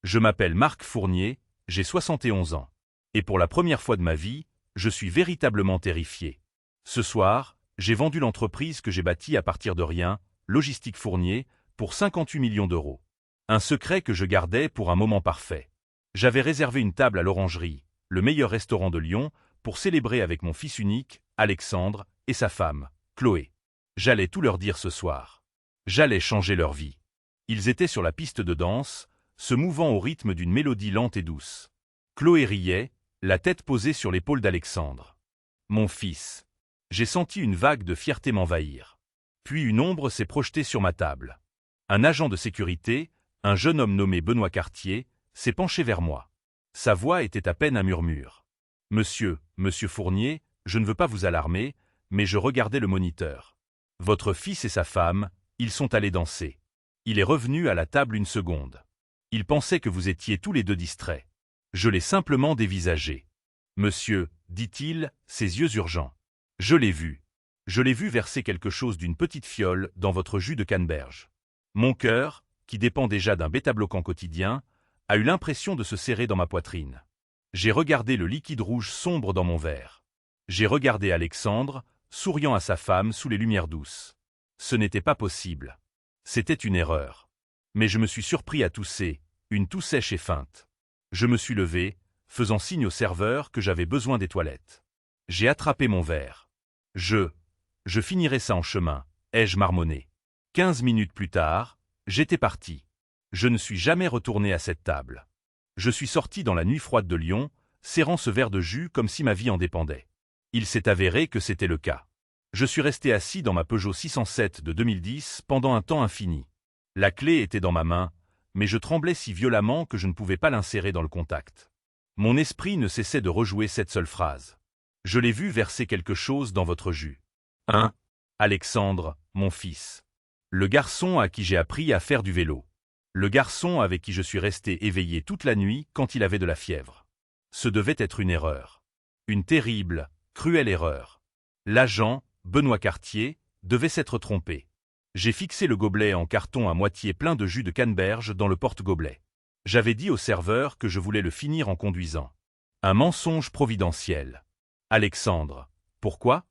Je m'appelle Marc Fournier, j'ai 71 ans. Et pour la première fois de ma vie, je suis véritablement terrifié. Ce soir, j'ai vendu l'entreprise que j'ai bâtie à partir de rien, Logistique Fournier, pour 58 millions d'euros. Un secret que je gardais pour un moment parfait. J'avais réservé une table à l'Orangerie, le meilleur restaurant de Lyon, pour célébrer avec mon fils unique, Alexandre, et sa femme, Chloé. J'allais tout leur dire ce soir. J'allais changer leur vie. Ils étaient sur la piste de danse, se mouvant au rythme d'une mélodie lente et douce. Chloé riait, la tête posée sur l'épaule d'Alexandre. Mon fils. J'ai senti une vague de fierté m'envahir. Puis une ombre s'est projetée sur ma table. Un agent de sécurité, un jeune homme nommé Benoît Cartier, s'est penché vers moi. Sa voix était à peine un murmure. « Monsieur Fournier, je ne veux pas vous alarmer, mais je regardais le moniteur. Votre fils et sa femme, ils sont allés danser. Il est revenu à la table une seconde. Il pensait que vous étiez tous les deux distraits. Je l'ai simplement dévisagé. Monsieur, dit-il, ses yeux urgents. Je l'ai vu. Je l'ai vu verser quelque chose d'une petite fiole dans votre jus de canneberge. Mon cœur, qui dépend déjà d'un bêta-bloquant quotidien, a eu l'impression de se serrer dans ma poitrine. J'ai regardé le liquide rouge sombre dans mon verre. J'ai regardé Alexandre, souriant à sa femme sous les lumières douces. Ce n'était pas possible. C'était une erreur. Mais je me suis surpris à tousser, une toux sèche et feinte. Je me suis levé, faisant signe au serveur que j'avais besoin des toilettes. J'ai attrapé mon verre. Je finirai ça en chemin, ai-je marmonné. 15 minutes plus tard, j'étais parti. Je ne suis jamais retourné à cette table. Je suis sorti dans la nuit froide de Lyon, serrant ce verre de jus comme si ma vie en dépendait. Il s'est avéré que c'était le cas. Je suis resté assis dans ma Peugeot 607 de 2010 pendant un temps infini. La clé était dans ma main, mais je tremblais si violemment que je ne pouvais pas l'insérer dans le contact. Mon esprit ne cessait de rejouer cette seule phrase. Je l'ai vu verser quelque chose dans votre jus. Alexandre, mon fils. Le garçon à qui j'ai appris à faire du vélo. Le garçon avec qui je suis resté éveillé toute la nuit quand il avait de la fièvre. Ce devait être une erreur. Une terrible, cruelle erreur. L'agent, Benoît Cartier, devait s'être trompé. J'ai fixé le gobelet en carton à moitié plein de jus de canneberge dans le porte-gobelet. J'avais dit au serveur que je voulais le finir en conduisant. Un mensonge providentiel. Alexandre. Pourquoi?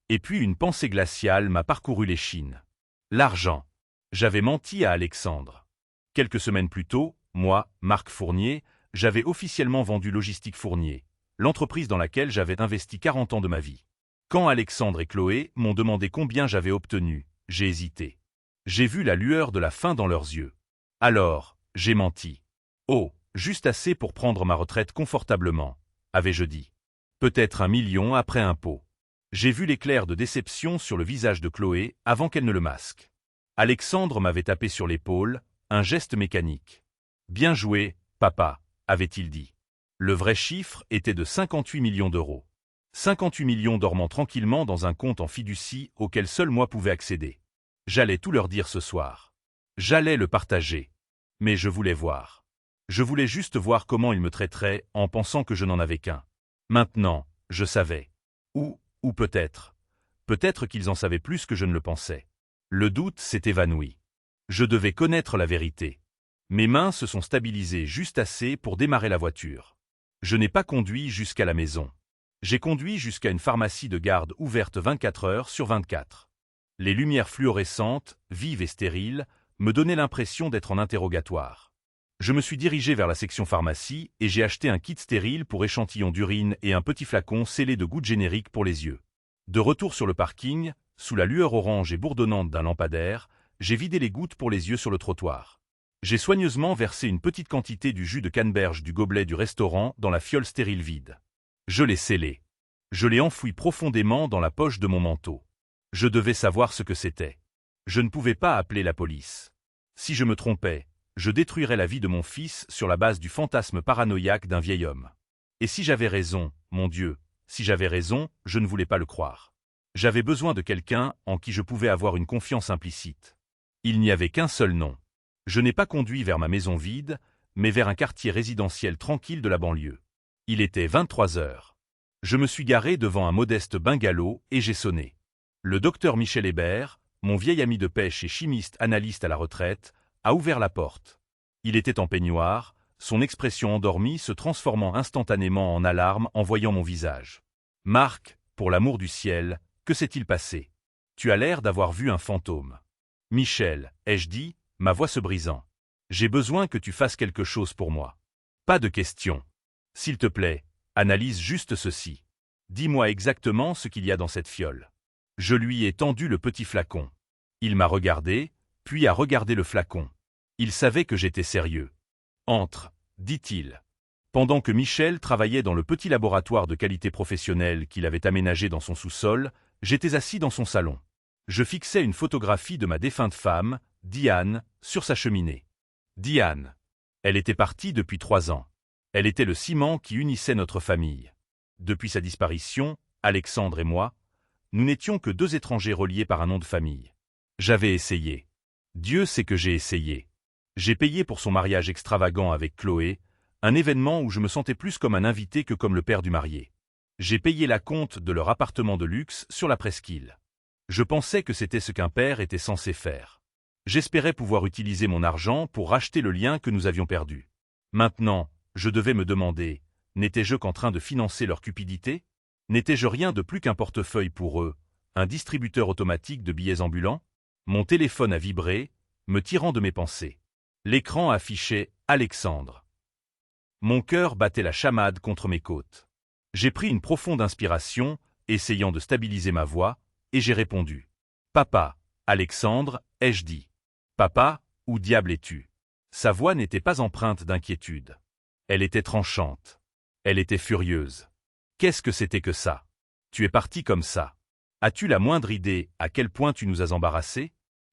Et puis une pensée glaciale m'a parcouru l'échine. L'argent. J'avais menti à Alexandre. Quelques semaines plus tôt, moi, Marc Fournier, j'avais officiellement vendu Logistique Fournier, l'entreprise dans laquelle j'avais investi 40 ans de ma vie. Quand Alexandre et Chloé m'ont demandé combien j'avais obtenu, j'ai hésité. J'ai vu la lueur de la faim dans leurs yeux. Alors, j'ai menti. Oh, juste assez pour prendre ma retraite confortablement, avais-je dit. Peut-être 1 million après impôt. J'ai vu l'éclair de déception sur le visage de Chloé avant qu'elle ne le masque. Alexandre m'avait tapé sur l'épaule, un geste mécanique. « Bien joué, papa », avait-il dit. Le vrai chiffre était de 58 millions d'euros. 58 millions dormant tranquillement dans un compte en fiducie auquel seul moi pouvais accéder. J'allais tout leur dire ce soir. J'allais le partager. Mais je voulais voir. Je voulais juste voir comment ils me traiteraient en pensant que je n'en avais qu'un. Maintenant, je savais. Ou peut-être. Peut-être qu'ils en savaient plus que je ne le pensais. Le doute s'est évanoui. Je devais connaître la vérité. Mes mains se sont stabilisées juste assez pour démarrer la voiture. Je n'ai pas conduit jusqu'à la maison. J'ai conduit jusqu'à une pharmacie de garde ouverte 24 heures sur 24. Les lumières fluorescentes, vives et stériles, me donnaient l'impression d'être en interrogatoire. Je me suis dirigé vers la section pharmacie et j'ai acheté un kit stérile pour échantillons d'urine et un petit flacon scellé de gouttes génériques pour les yeux. De retour sur le parking, sous la lueur orange et bourdonnante d'un lampadaire, j'ai vidé les gouttes pour les yeux sur le trottoir. J'ai soigneusement versé une petite quantité du jus de canneberge du gobelet du restaurant dans la fiole stérile vide. Je l'ai scellé. Je l'ai enfoui profondément dans la poche de mon manteau. Je devais savoir ce que c'était. Je ne pouvais pas appeler la police. Si je me trompais, je détruirais la vie de mon fils sur la base du fantasme paranoïaque d'un vieil homme. Et si j'avais raison, mon Dieu, si j'avais raison, je ne voulais pas le croire. J'avais besoin de quelqu'un en qui je pouvais avoir une confiance implicite. Il n'y avait qu'un seul nom. Je n'ai pas conduit vers ma maison vide, mais vers un quartier résidentiel tranquille de la banlieue. Il était 23 heures. Je me suis garé devant un modeste bungalow et j'ai sonné. Le docteur Michel Hébert, mon vieil ami de pêche et chimiste analyste à la retraite, a ouvert la porte. Il était en peignoir, son expression endormie se transformant instantanément en alarme en voyant mon visage. « Marc, pour l'amour du ciel, que s'est-il passé? Tu as l'air d'avoir vu un fantôme. »« Michel, ai-je dit, ma voix se brisant. J'ai besoin que tu fasses quelque chose pour moi. »« Pas de question. S'il te plaît, analyse juste ceci. Dis-moi exactement ce qu'il y a dans cette fiole. » Je lui ai tendu le petit flacon. Il m'a regardé, puis a regardé le flacon. Il savait que j'étais sérieux. « Entre, dit-il. » Pendant que Michel travaillait dans le petit laboratoire de qualité professionnelle qu'il avait aménagé dans son sous-sol, j'étais assis dans son salon. Je fixais une photographie de ma défunte femme, Diane, sur sa cheminée. Diane. Elle était partie depuis 3 ans. Elle était le ciment qui unissait notre famille. Depuis sa disparition, Alexandre et moi, nous n'étions que 2 étrangers reliés par un nom de famille. J'avais essayé. Dieu sait que j'ai essayé. J'ai payé pour son mariage extravagant avec Chloé, un événement où je me sentais plus comme un invité que comme le père du marié. J'ai payé la compte de leur appartement de luxe sur la presqu'île. Je pensais que c'était ce qu'un père était censé faire. J'espérais pouvoir utiliser mon argent pour racheter le lien que nous avions perdu. Maintenant, je devais me demander, n'étais-je qu'en train de financer leur cupidité? N'étais-je rien de plus qu'un portefeuille pour eux, un distributeur automatique de billets ambulants? Mon téléphone a vibré, me tirant de mes pensées. L'écran affichait « Alexandre ». Mon cœur battait la chamade contre mes côtes. J'ai pris une profonde inspiration, essayant de stabiliser ma voix, et j'ai répondu. « Papa, Alexandre, ai-je dit. Papa, où diable es-tu » Sa voix n'était pas empreinte d'inquiétude. Elle était tranchante. Elle était furieuse. Qu'est-ce que c'était que ça? Tu es parti comme ça. As-tu la moindre idée à quel point tu nous as embarrassés?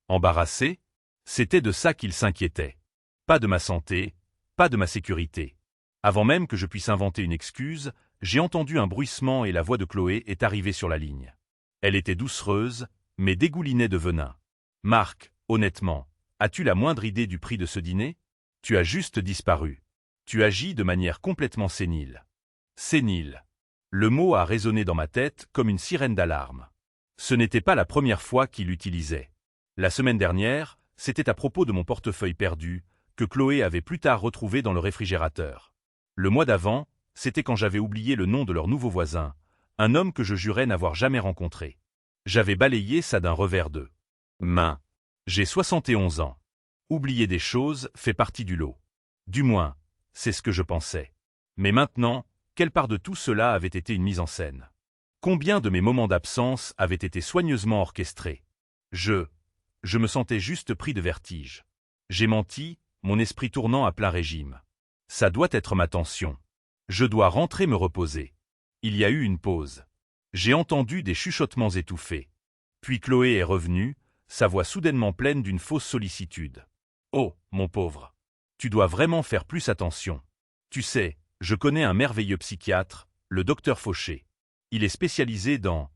Embarrassés? C'était de ça qu'il s'inquiétait. Pas de ma santé, pas de ma sécurité. Avant même que je puisse inventer une excuse, j'ai entendu un bruissement et la voix de Chloé est arrivée sur la ligne. Elle était doucereuse, mais dégoulinait de venin. « Marc, honnêtement, as-tu la moindre idée du prix de ce dîner? Tu as juste disparu. Tu agis de manière complètement sénile. » Sénile. Le mot a résonné dans ma tête comme une sirène d'alarme. Ce n'était pas la première fois qu'il l'utilisait. La semaine dernière, c'était à propos de mon portefeuille perdu, que Chloé avait plus tard retrouvé dans le réfrigérateur. Le mois d'avant, c'était quand j'avais oublié le nom de leur nouveau voisin, un homme que je jurais n'avoir jamais rencontré. J'avais balayé ça d'un revers de main. J'ai 71 ans. Oublier des choses fait partie du lot. Du moins, c'est ce que je pensais. Mais maintenant, quelle part de tout cela avait été une mise en scène? Combien de mes moments d'absence avaient été soigneusement orchestrés? Je me sentais juste pris de vertige. J'ai menti, mon esprit tournant à plein régime. Ça doit être ma tension. Je dois rentrer me reposer. Il y a eu une pause. J'ai entendu des chuchotements étouffés. Puis Chloé est revenue, sa voix soudainement pleine d'une fausse sollicitude. « Oh, mon pauvre. Tu dois vraiment faire plus attention. Tu sais, je connais un merveilleux psychiatre, le docteur Fauché. Il est spécialisé dans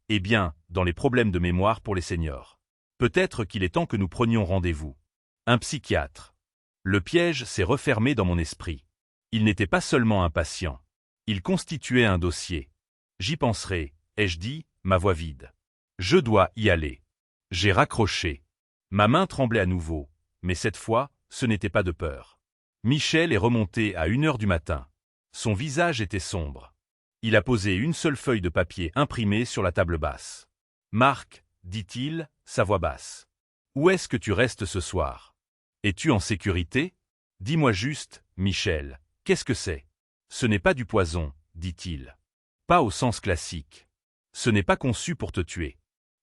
les problèmes de mémoire pour les seniors. Peut-être qu'il est temps que nous prenions rendez-vous. » Un psychiatre. Le piège s'est refermé dans mon esprit. Il n'était pas seulement un patient. Il constituait un dossier. J'y penserai, ai-je dit, ma voix vide. Je dois y aller. J'ai raccroché. Ma main tremblait à nouveau, mais cette fois, ce n'était pas de peur. Michel est remonté à 1h du matin. Son visage était sombre. Il a posé une seule feuille de papier imprimée sur la table basse. « Marc, dit-il, sa voix basse. Où est-ce que tu restes ce soir? Es-tu en sécurité? Dis-moi juste, Michel, qu'est-ce que c'est? Ce n'est pas du poison, dit-il. Pas au sens classique. Ce n'est pas conçu pour te tuer. »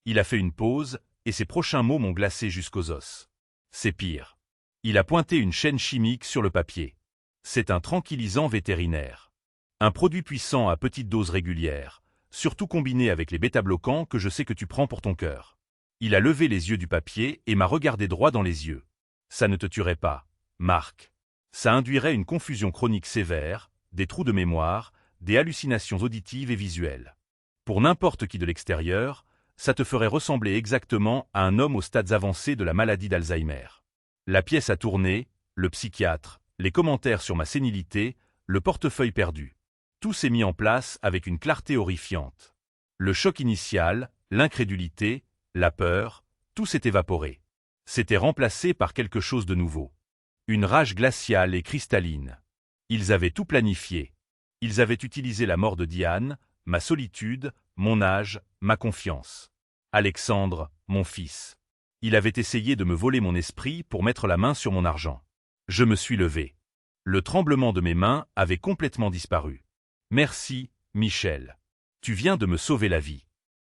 Il a fait une pause, et ses prochains mots m'ont glacé jusqu'aux os. C'est pire. Il a pointé une chaîne chimique sur le papier. C'est un tranquillisant vétérinaire. Un produit puissant à petite dose régulière, surtout combiné avec les bêta-bloquants que je sais que tu prends pour ton cœur. Il a levé les yeux du papier et m'a regardé droit dans les yeux. Ça ne te tuerait pas, Marc. Ça induirait une confusion chronique sévère, des trous de mémoire, des hallucinations auditives et visuelles. Pour n'importe qui de l'extérieur, ça te ferait ressembler exactement à un homme aux stades avancés de la maladie d'Alzheimer. La pièce a tourné, le psychiatre, les commentaires sur ma sénilité, le portefeuille perdu. Tout s'est mis en place avec une clarté horrifiante. Le choc initial, l'incrédulité, la peur, tout s'est évaporé. C'était remplacé par quelque chose de nouveau. Une rage glaciale et cristalline. Ils avaient tout planifié. Ils avaient utilisé la mort de Diane, ma solitude, mon âge, ma confiance. Alexandre, mon fils. Il avait essayé de me voler mon esprit pour mettre la main sur mon argent. Je me suis levé. Le tremblement de mes mains avait complètement disparu. Merci, Michel. Tu viens de me sauver la vie.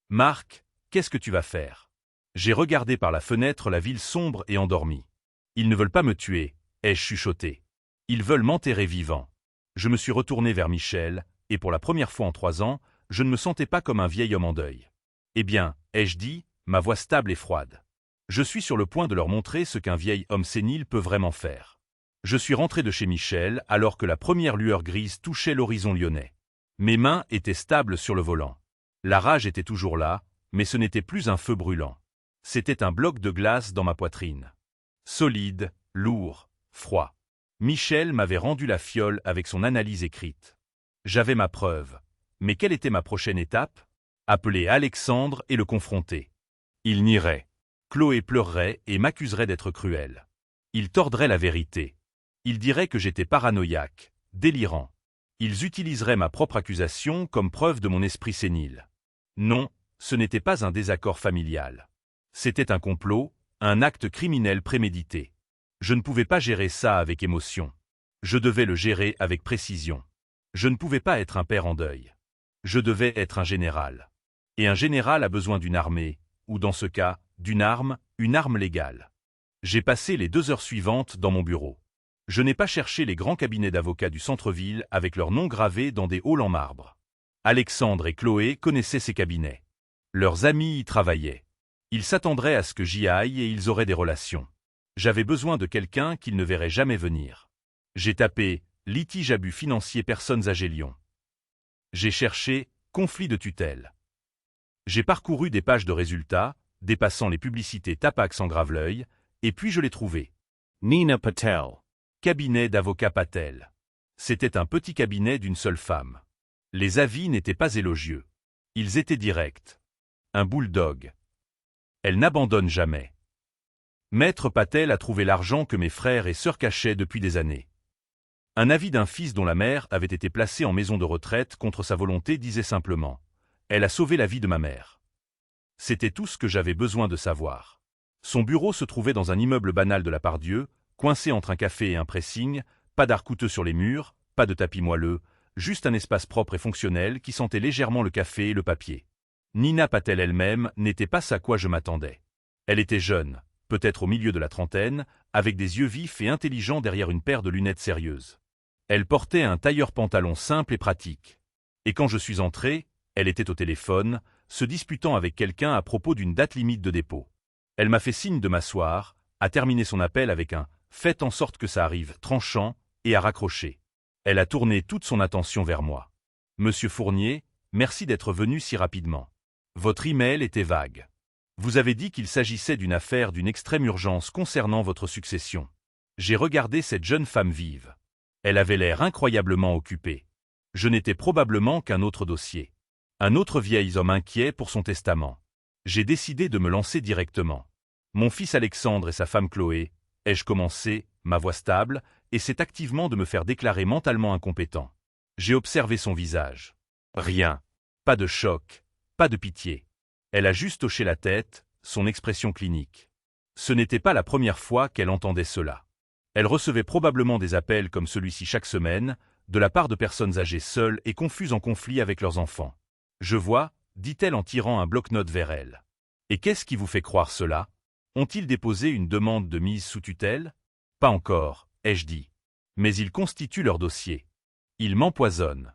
Marc, qu'est-ce que tu vas faire? J'ai regardé par la fenêtre la ville sombre et endormie. Ils ne veulent pas me tuer, ai-je chuchoté. Ils veulent m'enterrer vivant. Je me suis retourné vers Michel, et pour la première fois en 3 ans, je ne me sentais pas comme un vieil homme en deuil. Eh bien, ai-je dit, ma voix stable et froide. Je suis sur le point de leur montrer ce qu'un vieil homme sénile peut vraiment faire. Je suis rentré de chez Michel alors que la première lueur grise touchait l'horizon lyonnais. Mes mains étaient stables sur le volant. La rage était toujours là, mais ce n'était plus un feu brûlant. C'était un bloc de glace dans ma poitrine. Solide, lourd, froid. Michel m'avait rendu la fiole avec son analyse écrite. J'avais ma preuve. Mais quelle était ma prochaine étape? Appeler Alexandre et le confronter. Il nierait. Chloé pleurerait et m'accuserait d'être cruel. Il tordrait la vérité. Il dirait que j'étais paranoïaque, délirant. Ils utiliseraient ma propre accusation comme preuve de mon esprit sénile. Non, ce n'était pas un désaccord familial. C'était un complot, un acte criminel prémédité. Je ne pouvais pas gérer ça avec émotion. Je devais le gérer avec précision. Je ne pouvais pas être un père en deuil. Je devais être un général. Et un général a besoin d'une armée, ou dans ce cas, d'une arme, une arme légale. J'ai passé les 2 heures suivantes dans mon bureau. Je n'ai pas cherché les grands cabinets d'avocats du centre-ville avec leurs noms gravés dans des halls en marbre. Alexandre et Chloé connaissaient ces cabinets. Leurs amis y travaillaient. Ils s'attendraient à ce que j'y aille et ils auraient des relations. J'avais besoin de quelqu'un qu'ils ne verraient jamais venir. J'ai tapé « litige abus financier personnes âgées Lyon ». J'ai cherché « conflit de tutelle ». J'ai parcouru des pages de résultats, dépassant les publicités Tapax en grave-l'œil, et puis je l'ai trouvé. Nina Patel. Cabinet d'avocat Patel. C'était un petit cabinet d'une seule femme. Les avis n'étaient pas élogieux. Ils étaient directs. Un bulldog. Elle n'abandonne jamais. Maître Patel a trouvé l'argent que mes frères et sœurs cachaient depuis des années. Un avis d'un fils dont la mère avait été placée en maison de retraite contre sa volonté disait simplement « Elle a sauvé la vie de ma mère ». C'était tout ce que j'avais besoin de savoir. Son bureau se trouvait dans un immeuble banal de la Pardieu, coincé entre un café et un pressing, pas d'art coûteux sur les murs, pas de tapis moelleux, juste un espace propre et fonctionnel qui sentait légèrement le café et le papier. Nina Patel elle-même n'était pas ce à quoi je m'attendais. Elle était jeune, peut-être au milieu de la trentaine, avec des yeux vifs et intelligents derrière une paire de lunettes sérieuses. Elle portait un tailleur-pantalon simple et pratique. Et quand je suis entré, elle était au téléphone, se disputant avec quelqu'un à propos d'une date limite de dépôt. Elle m'a fait signe de m'asseoir, a terminé son appel avec un « faites en sorte que ça arrive » tranchant, et a raccroché. Elle a tourné toute son attention vers moi. « Monsieur Fournier, merci d'être venu si rapidement. Votre email était vague. Vous avez dit qu'il s'agissait d'une affaire d'une extrême urgence concernant votre succession. J'ai regardé cette jeune femme vive. Elle avait l'air incroyablement occupée. Je n'étais probablement qu'un autre dossier. Un autre vieil homme inquiet pour son testament. J'ai décidé de me lancer directement. Mon fils Alexandre et sa femme Chloé, ai-je commencé, ma voix stable, essaient activement de me faire déclarer mentalement incompétent. J'ai observé son visage. Rien. Pas de choc, pas de pitié. Elle a juste hoché la tête, son expression clinique. Ce n'était pas la première fois qu'elle entendait cela. Elle recevait probablement des appels comme celui-ci chaque semaine, de la part de personnes âgées seules et confuses en conflit avec leurs enfants. Je vois, dit-elle en tirant un bloc-notes vers elle. Et qu'est-ce qui vous fait croire cela? Ont-ils déposé une demande de mise sous tutelle? Pas encore, ai-je dit. Mais ils constituent leur dossier. Ils m'empoisonnent.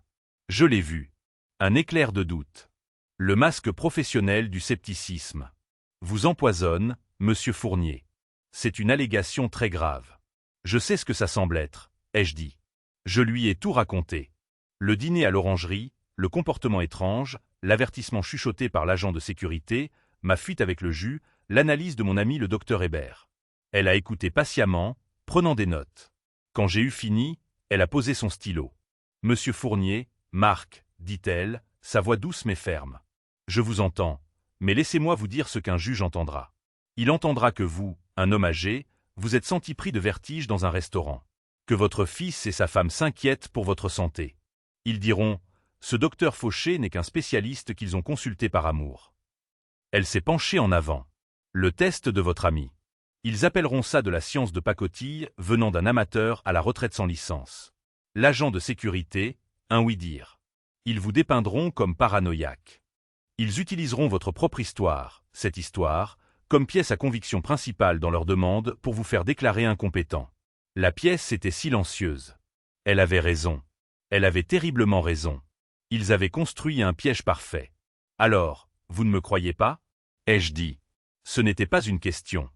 Je l'ai vu. Un éclair de doute. Le masque professionnel du scepticisme. Vous empoisonne, monsieur Fournier. C'est une allégation très grave. Je sais ce que ça semble être, ai-je dit. Je lui ai tout raconté. Le dîner à l'orangerie, le comportement étrange, l'avertissement chuchoté par l'agent de sécurité, ma fuite avec le jus, l'analyse de mon ami le docteur Hébert. Elle a écouté patiemment, prenant des notes. Quand j'ai eu fini, elle a posé son stylo. « Monsieur Fournier, Marc, dit-elle, sa voix douce mais ferme. Je vous entends, mais laissez-moi vous dire ce qu'un juge entendra. Il entendra que vous, un homme âgé, vous êtes senti pris de vertige dans un restaurant. Que votre fils et sa femme s'inquiètent pour votre santé. Ils diront, ce docteur Fauché n'est qu'un spécialiste qu'ils ont consulté par amour. Elle s'est penchée en avant. Le test de votre ami. Ils appelleront ça de la science de pacotille venant d'un amateur à la retraite sans licence. L'agent de sécurité, un oui-dire. Ils vous dépeindront comme paranoïaque. Ils utiliseront votre propre histoire, cette histoire, comme pièce à conviction principale dans leur demande pour vous faire déclarer incompétent. La pièce était silencieuse. Elle avait raison. Elle avait terriblement raison. Ils avaient construit un piège parfait. Alors, vous ne me croyez pas? Ai-je dit. Ce n'était pas une question.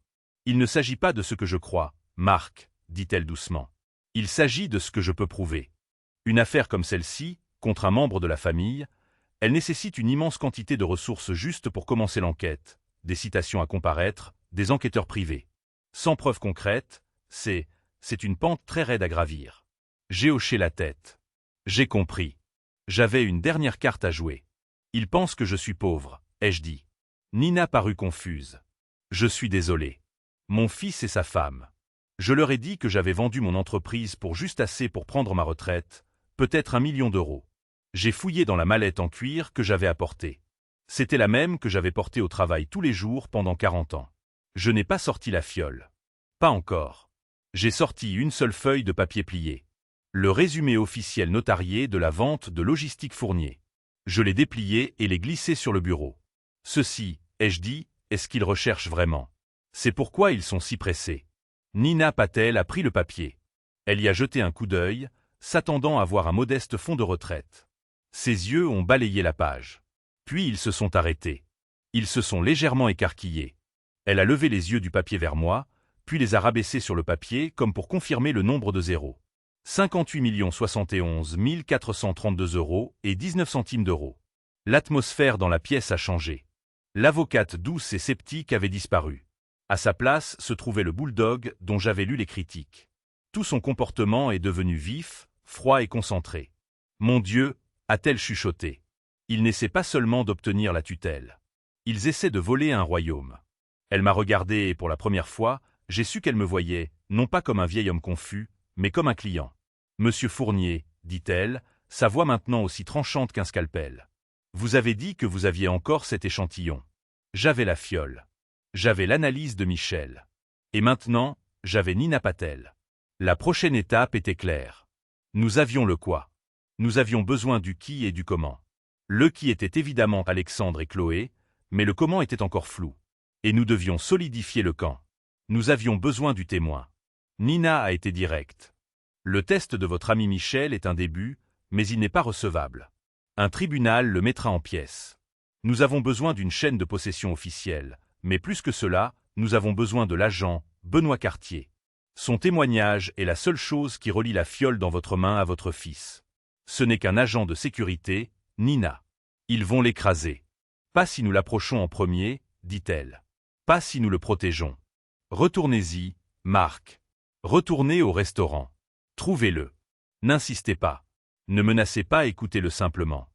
Il ne s'agit pas de ce que je crois, Marc, dit-elle doucement. Il s'agit de ce que je peux prouver. Une affaire comme celle-ci, contre un membre de la famille, elle nécessite une immense quantité de ressources justes pour commencer l'enquête, des citations à comparaître, des enquêteurs privés. Sans preuve concrète, c'est une pente très raide à gravir. J'ai hoché la tête. J'ai compris. J'avais une dernière carte à jouer. Ils pensent que je suis pauvre, ai-je dit. Nina parut confuse. Je suis désolé. Mon fils et sa femme. Je leur ai dit que j'avais vendu mon entreprise pour juste assez pour prendre ma retraite, peut-être 1 million d'euros. J'ai fouillé dans la mallette en cuir que j'avais apportée. C'était la même que j'avais portée au travail tous les jours pendant 40 ans. Je n'ai pas sorti la fiole. Pas encore. J'ai sorti une seule feuille de papier plié. Le résumé officiel notarié de la vente de Logistique Fournier. Je l'ai déplié et l'ai glissé sur le bureau. Ceci, ai-je dit, est ce qu'ils recherchent vraiment. C'est pourquoi ils sont si pressés. Nina Patel a pris le papier. Elle y a jeté un coup d'œil, s'attendant à voir un modeste fonds de retraite. Ses yeux ont balayé la page. Puis ils se sont arrêtés. Ils se sont légèrement écarquillés. Elle a levé les yeux du papier vers moi, puis les a rabaissés sur le papier comme pour confirmer le nombre de zéros. 58 071 432 euros et 19 centimes d'euros. L'atmosphère dans la pièce a changé. L'avocate douce et sceptique avait disparu. À sa place se trouvait le bulldog dont j'avais lu les critiques. Tout son comportement est devenu vif, froid et concentré. Mon Dieu, a-t-elle chuchoté. Ils n'essaient pas seulement d'obtenir la tutelle. Ils essaient de voler un royaume. Elle m'a regardé et pour la première fois, j'ai su qu'elle me voyait, non pas comme un vieil homme confus, mais comme un client. Monsieur Fournier, dit-elle, sa voix maintenant aussi tranchante qu'un scalpel. Vous avez dit que vous aviez encore cet échantillon. J'avais la fiole. J'avais l'analyse de Michel. Et maintenant, j'avais Nina Patel. La prochaine étape était claire. Nous avions le quoi. Nous avions besoin du qui et du comment. Le qui était évidemment Alexandre et Chloé, mais le comment était encore flou. Et nous devions solidifier le quand. Nous avions besoin du témoin. Nina a été directe. Le test de votre ami Michel est un début, mais il n'est pas recevable. Un tribunal le mettra en pièces. Nous avons besoin d'une chaîne de possession officielle, mais plus que cela, nous avons besoin de l'agent, Benoît Cartier. Son témoignage est la seule chose qui relie la fiole dans votre main à votre fils. Ce n'est qu'un agent de sécurité, Nina. Ils vont l'écraser. Pas si nous l'approchons en premier, dit-elle. Pas si nous le protégeons. Retournez-y, Marc. Retournez au restaurant. Trouvez-le. N'insistez pas. Ne menacez pas, écoutez-le simplement.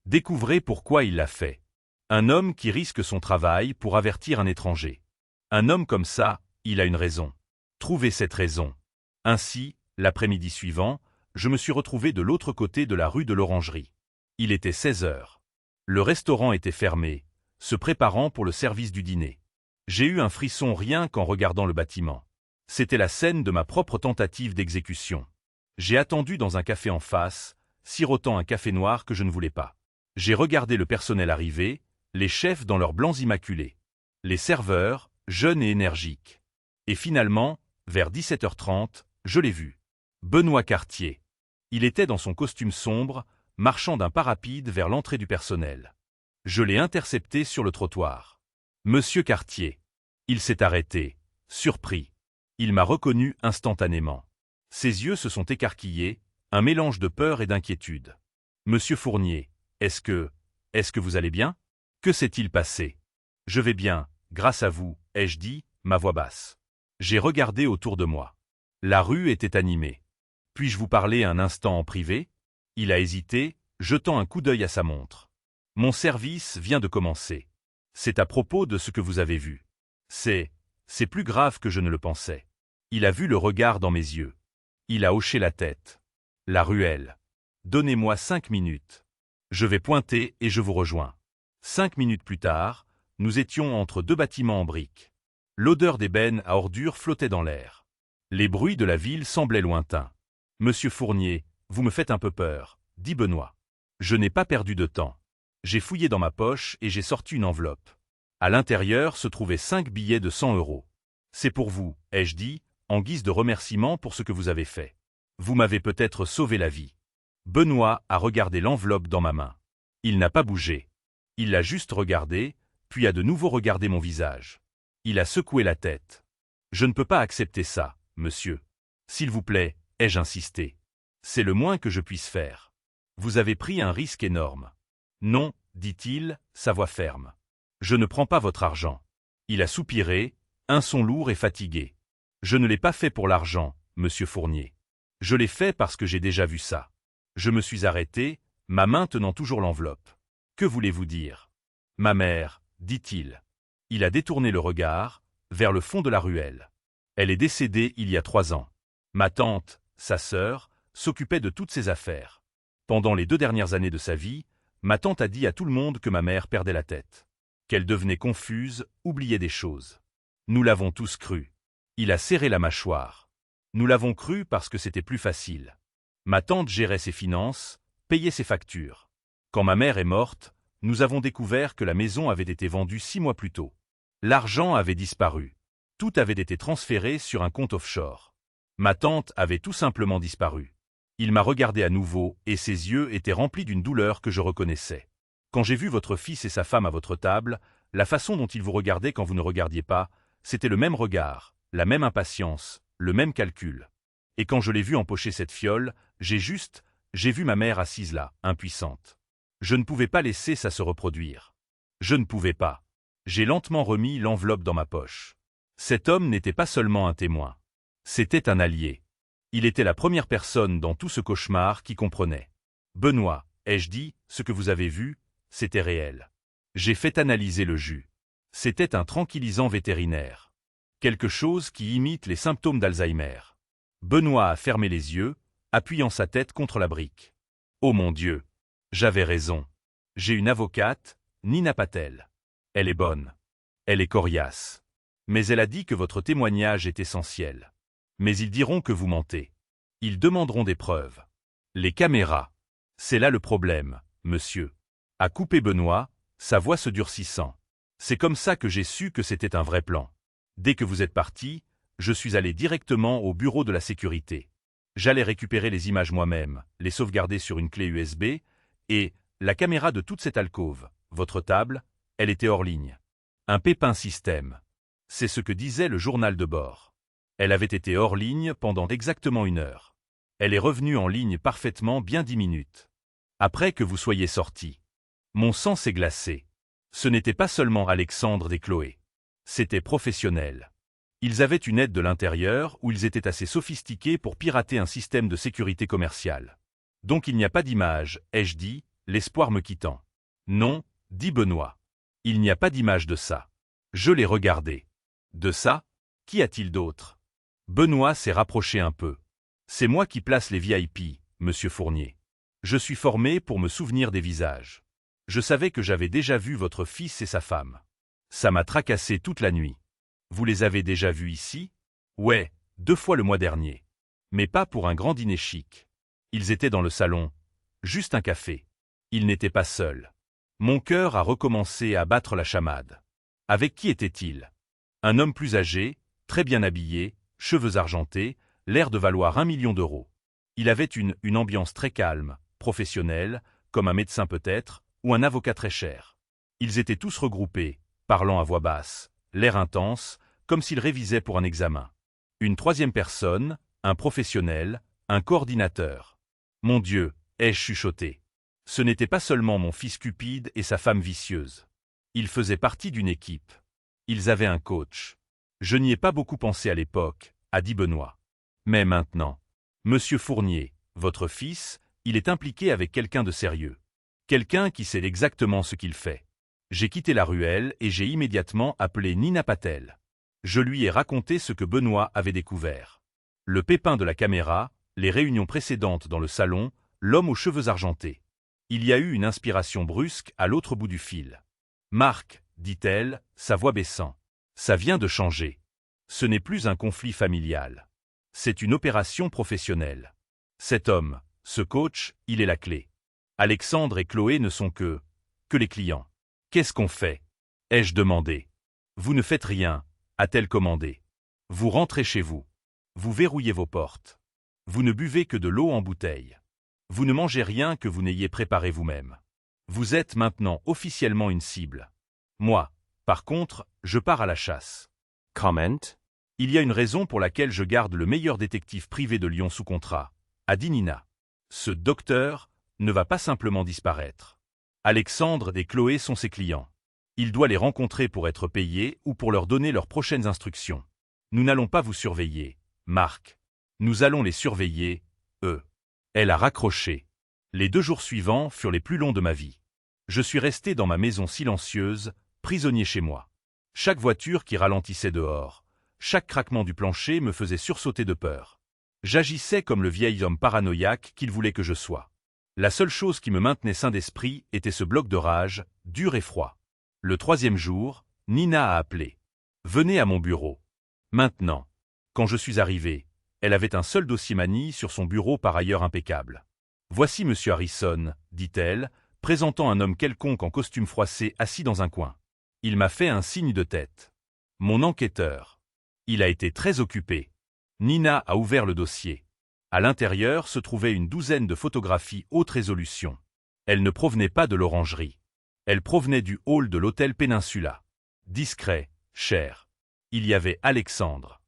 Découvrez pourquoi il l'a fait. Un homme qui risque son travail pour avertir un étranger. Un homme comme ça, il a une raison. Trouvez cette raison. Ainsi, l'après-midi suivant, je me suis retrouvé de l'autre côté de la rue de l'Orangerie. Il était 16 heures. Le restaurant était fermé, se préparant pour le service du dîner. J'ai eu un frisson rien qu'en regardant le bâtiment. C'était la scène de ma propre tentative d'exécution. J'ai attendu dans un café en face, sirotant un café noir que je ne voulais pas. J'ai regardé le personnel arriver, les chefs dans leurs blancs immaculés, les serveurs, jeunes et énergiques. Et finalement, vers 17h30, je l'ai vu. Benoît Cartier. Il était dans son costume sombre, marchant d'un pas rapide vers l'entrée du personnel. Je l'ai intercepté sur le trottoir. Monsieur Cartier. Il s'est arrêté, surpris. Il m'a reconnu instantanément. Ses yeux se sont écarquillés, un mélange de peur et d'inquiétude. Monsieur Fournier, est-ce que vous allez bien? Que s'est-il passé? Je vais bien, grâce à vous, ai-je dit, ma voix basse. J'ai regardé autour de moi. La rue était animée. Puis-je vous parler un instant en privé? Il a hésité, jetant un coup d'œil à sa montre. Mon service vient de commencer. C'est à propos de ce que vous avez vu. C'est plus grave que je ne le pensais. Il a vu le regard dans mes yeux. Il a hoché la tête. La ruelle. Donnez-moi 5 minutes. Je vais pointer et je vous rejoins. 5 minutes plus tard, nous étions entre deux bâtiments en briques. L'odeur d'ébène à ordures flottait dans l'air. Les bruits de la ville semblaient lointains. « Monsieur Fournier, vous me faites un peu peur », dit Benoît. Je n'ai pas perdu de temps. J'ai fouillé dans ma poche et j'ai sorti une enveloppe. À l'intérieur se trouvaient 5 billets de 100 €. « C'est pour vous, » ai-je dit, en guise de remerciement pour ce que vous avez fait. Vous m'avez peut-être sauvé la vie. Benoît a regardé l'enveloppe dans ma main. Il n'a pas bougé. Il l'a juste regardé, puis a de nouveau regardé mon visage. Il a secoué la tête. « Je ne peux pas accepter ça, monsieur. S'il vous plaît, » ai-je insisté. C'est le moins que je puisse faire. Vous avez pris un risque énorme. Non, dit-il, sa voix ferme. Je ne prends pas votre argent. Il a soupiré, un son lourd et fatigué. Je ne l'ai pas fait pour l'argent, monsieur Fournier. Je l'ai fait parce que j'ai déjà vu ça. Je me suis arrêté, ma main tenant toujours l'enveloppe. Que voulez-vous dire? Ma mère, dit-il. Il a détourné le regard, vers le fond de la ruelle. Elle est décédée il y a 3 ans. Ma tante, sa sœur, s'occupait de toutes ses affaires. Pendant les 2 dernières années de sa vie, ma tante a dit à tout le monde que ma mère perdait la tête. Qu'elle devenait confuse, oubliait des choses. Nous l'avons tous cru. Il a serré la mâchoire. Nous l'avons cru parce que c'était plus facile. Ma tante gérait ses finances, payait ses factures. Quand ma mère est morte, nous avons découvert que la maison avait été vendue 6 mois plus tôt. L'argent avait disparu. Tout avait été transféré sur un compte offshore. Ma tante avait tout simplement disparu. Il m'a regardé à nouveau et ses yeux étaient remplis d'une douleur que je reconnaissais. Quand j'ai vu votre fils et sa femme à votre table, la façon dont ils vous regardaient quand vous ne regardiez pas, c'était le même regard, la même impatience, le même calcul. Et quand je l'ai vu empocher cette fiole, j'ai vu ma mère assise là, impuissante. Je ne pouvais pas laisser ça se reproduire. Je ne pouvais pas. J'ai lentement remis l'enveloppe dans ma poche. Cet homme n'était pas seulement un témoin. C'était un allié. Il était la première personne dans tout ce cauchemar qui comprenait. Benoît, ai-je dit, ce que vous avez vu, c'était réel. J'ai fait analyser le jus. C'était un tranquillisant vétérinaire. Quelque chose qui imite les symptômes d'Alzheimer. Benoît a fermé les yeux, appuyant sa tête contre la brique. Oh mon Dieu! J'avais raison. J'ai une avocate, Nina Patel. Elle est bonne. Elle est coriace. Mais elle a dit que votre témoignage est essentiel. Mais ils diront que vous mentez. Ils demanderont des preuves. Les caméras. C'est là le problème, monsieur. A coupé Benoît, sa voix se durcissant. C'est comme ça que j'ai su que c'était un vrai plan. Dès que vous êtes parti, je suis allé directement au bureau de la sécurité. J'allais récupérer les images moi-même, les sauvegarder sur une clé USB, et la caméra de toute cette alcôve, votre table, elle était hors ligne. Un pépin système. C'est ce que disait le journal de bord. Elle avait été hors ligne pendant exactement 1 heure. Elle est revenue en ligne parfaitement bien 10 minutes. Après que vous soyez sortis. Mon sang s'est glacé. Ce n'était pas seulement Alexandre et Chloé. C'était professionnel. Ils avaient une aide de l'intérieur où ils étaient assez sophistiqués pour pirater un système de sécurité commerciale. Donc il n'y a pas d'image, ai-je dit, l'espoir me quittant. Non, dit Benoît. Il n'y a pas d'image de ça. Je l'ai regardé. De ça? Qu'y a-t-il d'autre? Benoît s'est rapproché un peu. C'est moi qui place les VIP, monsieur Fournier. Je suis formé pour me souvenir des visages. Je savais que j'avais déjà vu votre fils et sa femme. Ça m'a tracassé toute la nuit. Vous les avez déjà vus ici? Ouais, 2 fois le mois dernier. Mais pas pour un grand dîner chic. Ils étaient dans le salon. Juste un café. Ils n'étaient pas seuls. Mon cœur a recommencé à battre la chamade. Avec qui était-il? Un homme plus âgé, très bien habillé, cheveux argentés, l'air de valoir 1 million d'euros. Il avait une ambiance très calme, professionnelle, comme un médecin peut-être, ou un avocat très cher. Ils étaient tous regroupés, parlant à voix basse, l'air intense, comme s'ils révisaient pour un examen. Une 3e personne, un professionnel, un coordinateur. Mon Dieu, ai-je chuchoté. Ce n'était pas seulement mon fils cupide et sa femme vicieuse. Ils faisaient partie d'une équipe. Ils avaient un coach. Je n'y ai pas beaucoup pensé à l'époque, a dit Benoît. Mais maintenant, monsieur Fournier, votre fils, il est impliqué avec quelqu'un de sérieux. Quelqu'un qui sait exactement ce qu'il fait. J'ai quitté la ruelle et j'ai immédiatement appelé Nina Patel. Je lui ai raconté ce que Benoît avait découvert. Le pépin de la caméra, les réunions précédentes dans le salon, l'homme aux cheveux argentés. Il y a eu une inspiration brusque à l'autre bout du fil. « Marc, dit-elle, sa voix baissant. Ça vient de changer. Ce n'est plus un conflit familial. C'est une opération professionnelle. Cet homme, ce coach, il est la clé. Alexandre et Chloé ne sont que les clients. Qu'est-ce qu'on fait ? Ai-je demandé. Vous ne faites rien, a-t-elle commandé. Vous rentrez chez vous. Vous verrouillez vos portes. Vous ne buvez que de l'eau en bouteille. Vous ne mangez rien que vous n'ayez préparé vous-même. Vous êtes maintenant officiellement une cible. Moi, par contre, je pars à la chasse. Comment? Il y a une raison pour laquelle je garde le meilleur détective privé de Lyon sous contrat, a dit Nina. Ce docteur ne va pas simplement disparaître. Alexandre et Chloé sont ses clients. Il doit les rencontrer pour être payé ou pour leur donner leurs prochaines instructions. Nous n'allons pas vous surveiller, Marc. Nous allons les surveiller, eux. Elle a raccroché. Les 2 jours suivants furent les plus longs de ma vie. Je suis resté dans ma maison silencieuse, prisonnier chez moi. Chaque voiture qui ralentissait dehors, chaque craquement du plancher me faisait sursauter de peur. J'agissais comme le vieil homme paranoïaque qu'il voulait que je sois. La seule chose qui me maintenait sain d'esprit était ce bloc de rage, dur et froid. Le 3e jour, Nina a appelé. « Venez à mon bureau. » Maintenant. Quand je suis arrivé, elle avait un seul dossier manie sur son bureau par ailleurs impeccable. « Voici Monsieur Harrison, » dit-elle, présentant un homme quelconque en costume froissé assis dans un coin. Il m'a fait un signe de tête. Mon enquêteur. Il a été très occupé. Nina a ouvert le dossier. À l'intérieur se trouvait une douzaine de photographies haute résolution. Elles ne provenaient pas de l'orangerie. Elles provenaient du hall de l'hôtel Peninsula. Discret, cher. Il y avait Alexandre.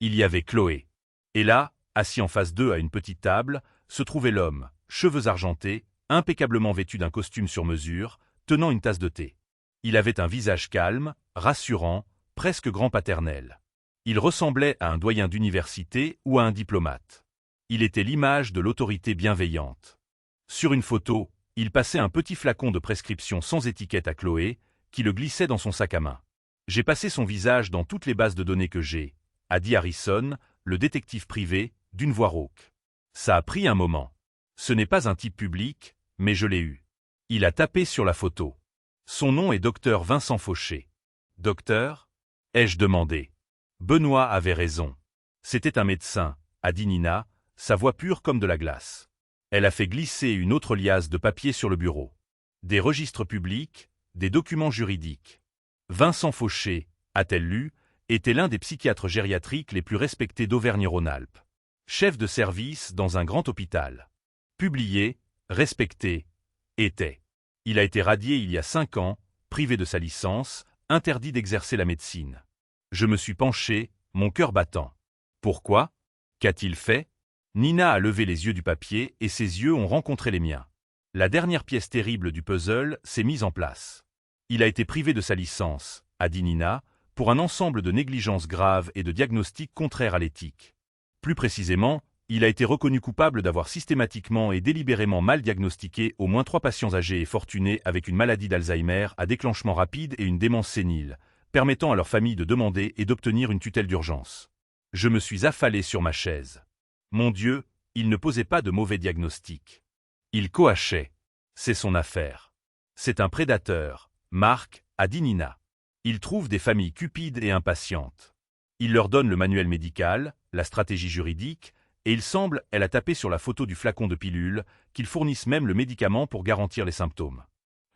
Il y avait Chloé. Et là, assis en face d'eux à une petite table, se trouvait l'homme, cheveux argentés, impeccablement vêtu d'un costume sur mesure, tenant une tasse de thé. Il avait un visage calme, rassurant, presque grand paternel. Il ressemblait à un doyen d'université ou à un diplomate. Il était l'image de l'autorité bienveillante. Sur une photo, il passait un petit flacon de prescription sans étiquette à Chloé, qui le glissait dans son sac à main. J'ai passé son visage dans toutes les bases de données que j'ai, a dit Harrison, le détective privé, d'une voix rauque. Ça a pris un moment. Ce n'est pas un type public, mais je l'ai eu. Il a tapé sur la photo. Son nom est Dr Vincent Fauché. Docteur ? Ai-je demandé. Benoît avait raison. C'était un médecin, a dit Nina, sa voix pure comme de la glace. Elle a fait glisser une autre liasse de papier sur le bureau. Des registres publics, des documents juridiques. Vincent Fauché, a-t-elle lu, était l'un des psychiatres gériatriques les plus respectés d'Auvergne-Rhône-Alpes. Chef de service dans un grand hôpital. Publié, respecté, était. Il a été radié il y a 5 ans, privé de sa licence, interdit d'exercer la médecine. Je me suis penché, mon cœur battant. Pourquoi ? Qu'a-t-il fait ? Nina a levé les yeux du papier et ses yeux ont rencontré les miens. La dernière pièce terrible du puzzle s'est mise en place. Il a été privé de sa licence, a dit Nina, pour un ensemble de négligences graves et de diagnostics contraires à l'éthique. Plus précisément, il a été reconnu coupable d'avoir systématiquement et délibérément mal diagnostiqué au moins 3 patients âgés et fortunés avec une maladie d'Alzheimer à déclenchement rapide et une démence sénile, permettant à leur famille de demander et d'obtenir une tutelle d'urgence. Je me suis affalé sur ma chaise. Mon Dieu, il ne posait pas de mauvais diagnostic. Il coachait. C'est son affaire. C'est un prédateur, Marc, a dit Nina. Il trouve des familles cupides et impatientes. Il leur donne le manuel médical, la stratégie juridique, et il semble, elle a tapé sur la photo du flacon de pilule, qu'ils fournissent même le médicament pour garantir les symptômes.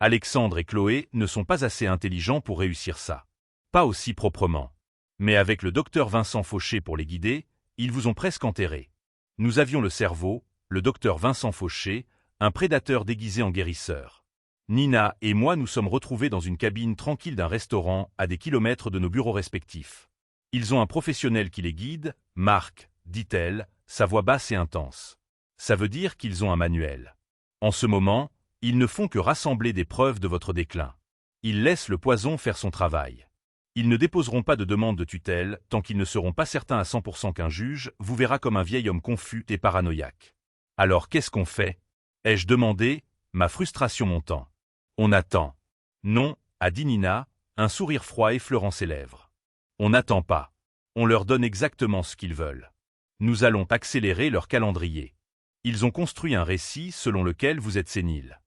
Alexandre et Chloé ne sont pas assez intelligents pour réussir ça. Pas aussi proprement. Mais avec le docteur Vincent Fauché pour les guider, ils vous ont presque enterré. Nous avions le cerveau, le docteur Vincent Fauché, un prédateur déguisé en guérisseur. Nina et moi nous sommes retrouvés dans une cabine tranquille d'un restaurant à des kilomètres de nos bureaux respectifs. Ils ont un professionnel qui les guide, Marc, dit-elle, sa voix basse et intense. Ça veut dire qu'ils ont un manuel. En ce moment, ils ne font que rassembler des preuves de votre déclin. Ils laissent le poison faire son travail. Ils ne déposeront pas de demande de tutelle tant qu'ils ne seront pas certains à 100% qu'un juge vous verra comme un vieil homme confus et paranoïaque. Alors qu'est-ce qu'on fait ? Ai-je demandé, ma frustration montant. On attend. Non, a dit Nina, un sourire froid effleurant ses lèvres. On n'attend pas. On leur donne exactement ce qu'ils veulent. Nous allons accélérer leur calendrier. Ils ont construit un récit selon lequel vous êtes sénile.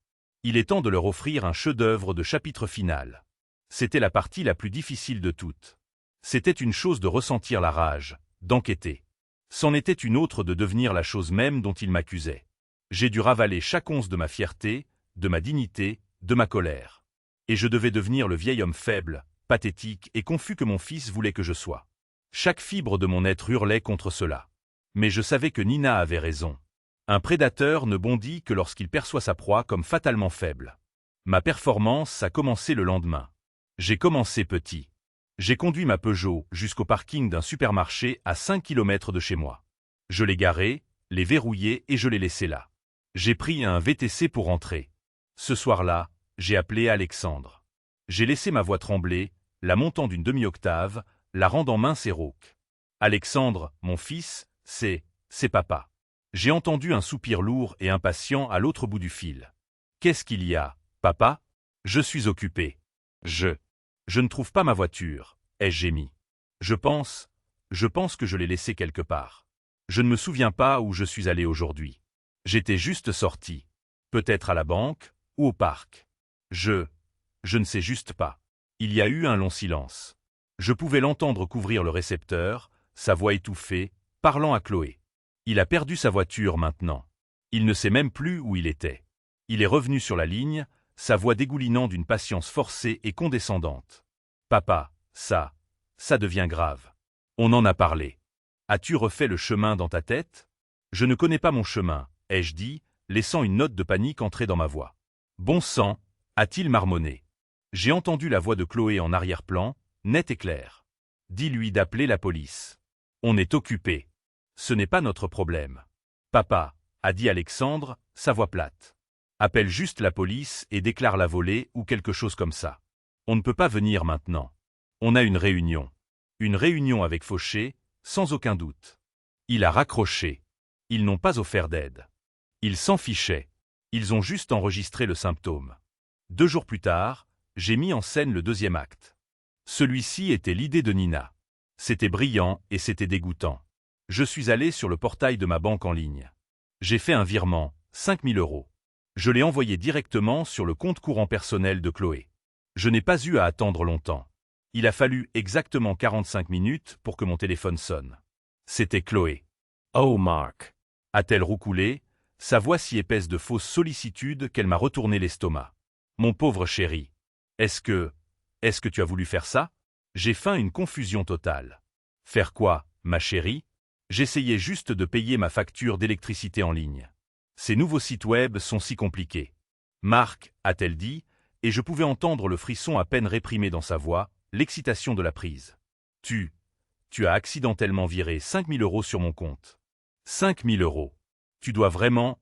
Il est temps de leur offrir un chef-d'œuvre de chapitre final. C'était la partie la plus difficile de toutes. C'était une chose de ressentir la rage, d'enquêter. C'en était une autre de devenir la chose même dont ils m'accusaient. J'ai dû ravaler chaque once de ma fierté, de ma dignité, de ma colère. Et je devais devenir le vieil homme faible, pathétique et confus que mon fils voulait que je sois. Chaque fibre de mon être hurlait contre cela. Mais je savais que Nina avait raison. Un prédateur ne bondit que lorsqu'il perçoit sa proie comme fatalement faible. Ma performance a commencé le lendemain. J'ai commencé petit. J'ai conduit ma Peugeot jusqu'au parking d'un supermarché à 5 km de chez moi. Je l'ai garé, l'ai verrouillé et je l'ai laissé là. J'ai pris un VTC pour rentrer. Ce soir-là, j'ai appelé Alexandre. J'ai laissé ma voix trembler, la montant d'une demi-octave, la rendant mince et rauque. Alexandre, mon fils, c'est papa. J'ai entendu un soupir lourd et impatient à l'autre bout du fil. Qu'est-ce qu'il y a, papa? Je suis occupé. Je ne trouve pas ma voiture, ai-je gémi. Je pense que je l'ai laissée quelque part. Je ne me souviens pas où je suis allé aujourd'hui. J'étais juste sorti. Peut-être à la banque, ou au parc. Je ne sais juste pas. Il y a eu un long silence. Je pouvais l'entendre couvrir le récepteur, sa voix étouffée, parlant à Chloé. Il a perdu sa voiture maintenant. Il ne sait même plus où il était. Il est revenu sur la ligne, sa voix dégoulinant d'une patience forcée et condescendante. Papa, ça devient grave. On en a parlé. As-tu refait le chemin dans ta tête? Je ne connais pas mon chemin, ai-je dit, laissant une note de panique entrer dans ma voix. Bon sang, a-t-il marmonné. J'ai entendu la voix de Chloé en arrière-plan, nette et claire. Dis-lui d'appeler la police. On est occupé. Ce n'est pas notre problème. Papa, a dit Alexandre, sa voix plate. Appelle juste la police et déclare la volée ou quelque chose comme ça. On ne peut pas venir maintenant. On a une réunion. Une réunion avec Fauché, sans aucun doute. Il a raccroché. Ils n'ont pas offert d'aide. Ils s'en fichaient. Ils ont juste enregistré le symptôme. 2 jours plus tard, j'ai mis en scène le deuxième acte. Celui-ci était l'idée de Nina. C'était brillant et c'était dégoûtant. Je suis allé sur le portail de ma banque en ligne. J'ai fait un virement, 5 000 €. Je l'ai envoyé directement sur le compte courant personnel de Chloé. Je n'ai pas eu à attendre longtemps. Il a fallu exactement 45 minutes pour que mon téléphone sonne. C'était Chloé. Oh Mark, a-t-elle roucoulé, sa voix si épaisse de fausse sollicitude qu'elle m'a retourné l'estomac. Mon pauvre chéri. Est-ce que tu as voulu faire ça? J'ai feint une confusion totale. Faire quoi, ma chérie? J'essayais juste de payer ma facture d'électricité en ligne. Ces nouveaux sites web sont si compliqués. Marc, a-t-elle dit, et je pouvais entendre le frisson à peine réprimé dans sa voix, l'excitation de la prise. Tu as accidentellement viré 5 000 € sur mon compte. 5 000 €. Tu dois vraiment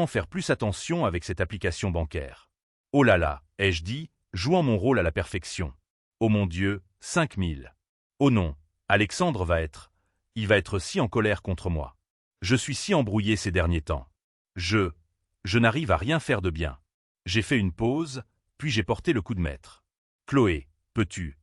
faire plus attention avec cette application bancaire. Oh là là, ai-je dit, jouant mon rôle à la perfection. Oh mon Dieu, 5 000. Oh non, Alexandre il va être si en colère contre moi. Je suis si embrouillé ces derniers temps. Je n'arrive à rien faire de bien. J'ai fait une pause, puis j'ai porté le coup de maître. Chloé, peux-tu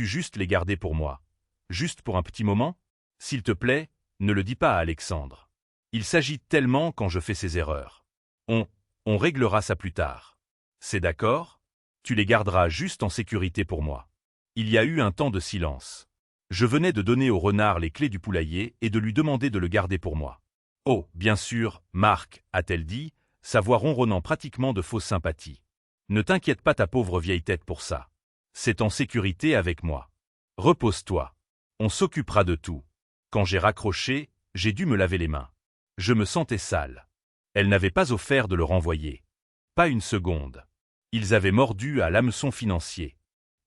juste les garder pour moi? Juste pour un petit moment? S'il te plaît, ne le dis pas à Alexandre. Il s'agite tellement quand je fais ces erreurs. On réglera ça plus tard. C'est d'accord? Tu les garderas juste en sécurité pour moi. Il y a eu un temps de silence. Je venais de donner au renard les clés du poulailler et de lui demander de le garder pour moi. Oh, bien sûr, Marc, a-t-elle dit, sa voix ronronnant pratiquement de fausse sympathie. Ne t'inquiète pas ta pauvre vieille tête pour ça. C'est en sécurité avec moi. Repose-toi. On s'occupera de tout. Quand j'ai raccroché, j'ai dû me laver les mains. Je me sentais sale. Elle n'avait pas offert de le renvoyer. Pas une seconde. Ils avaient mordu à l'hameçon financier.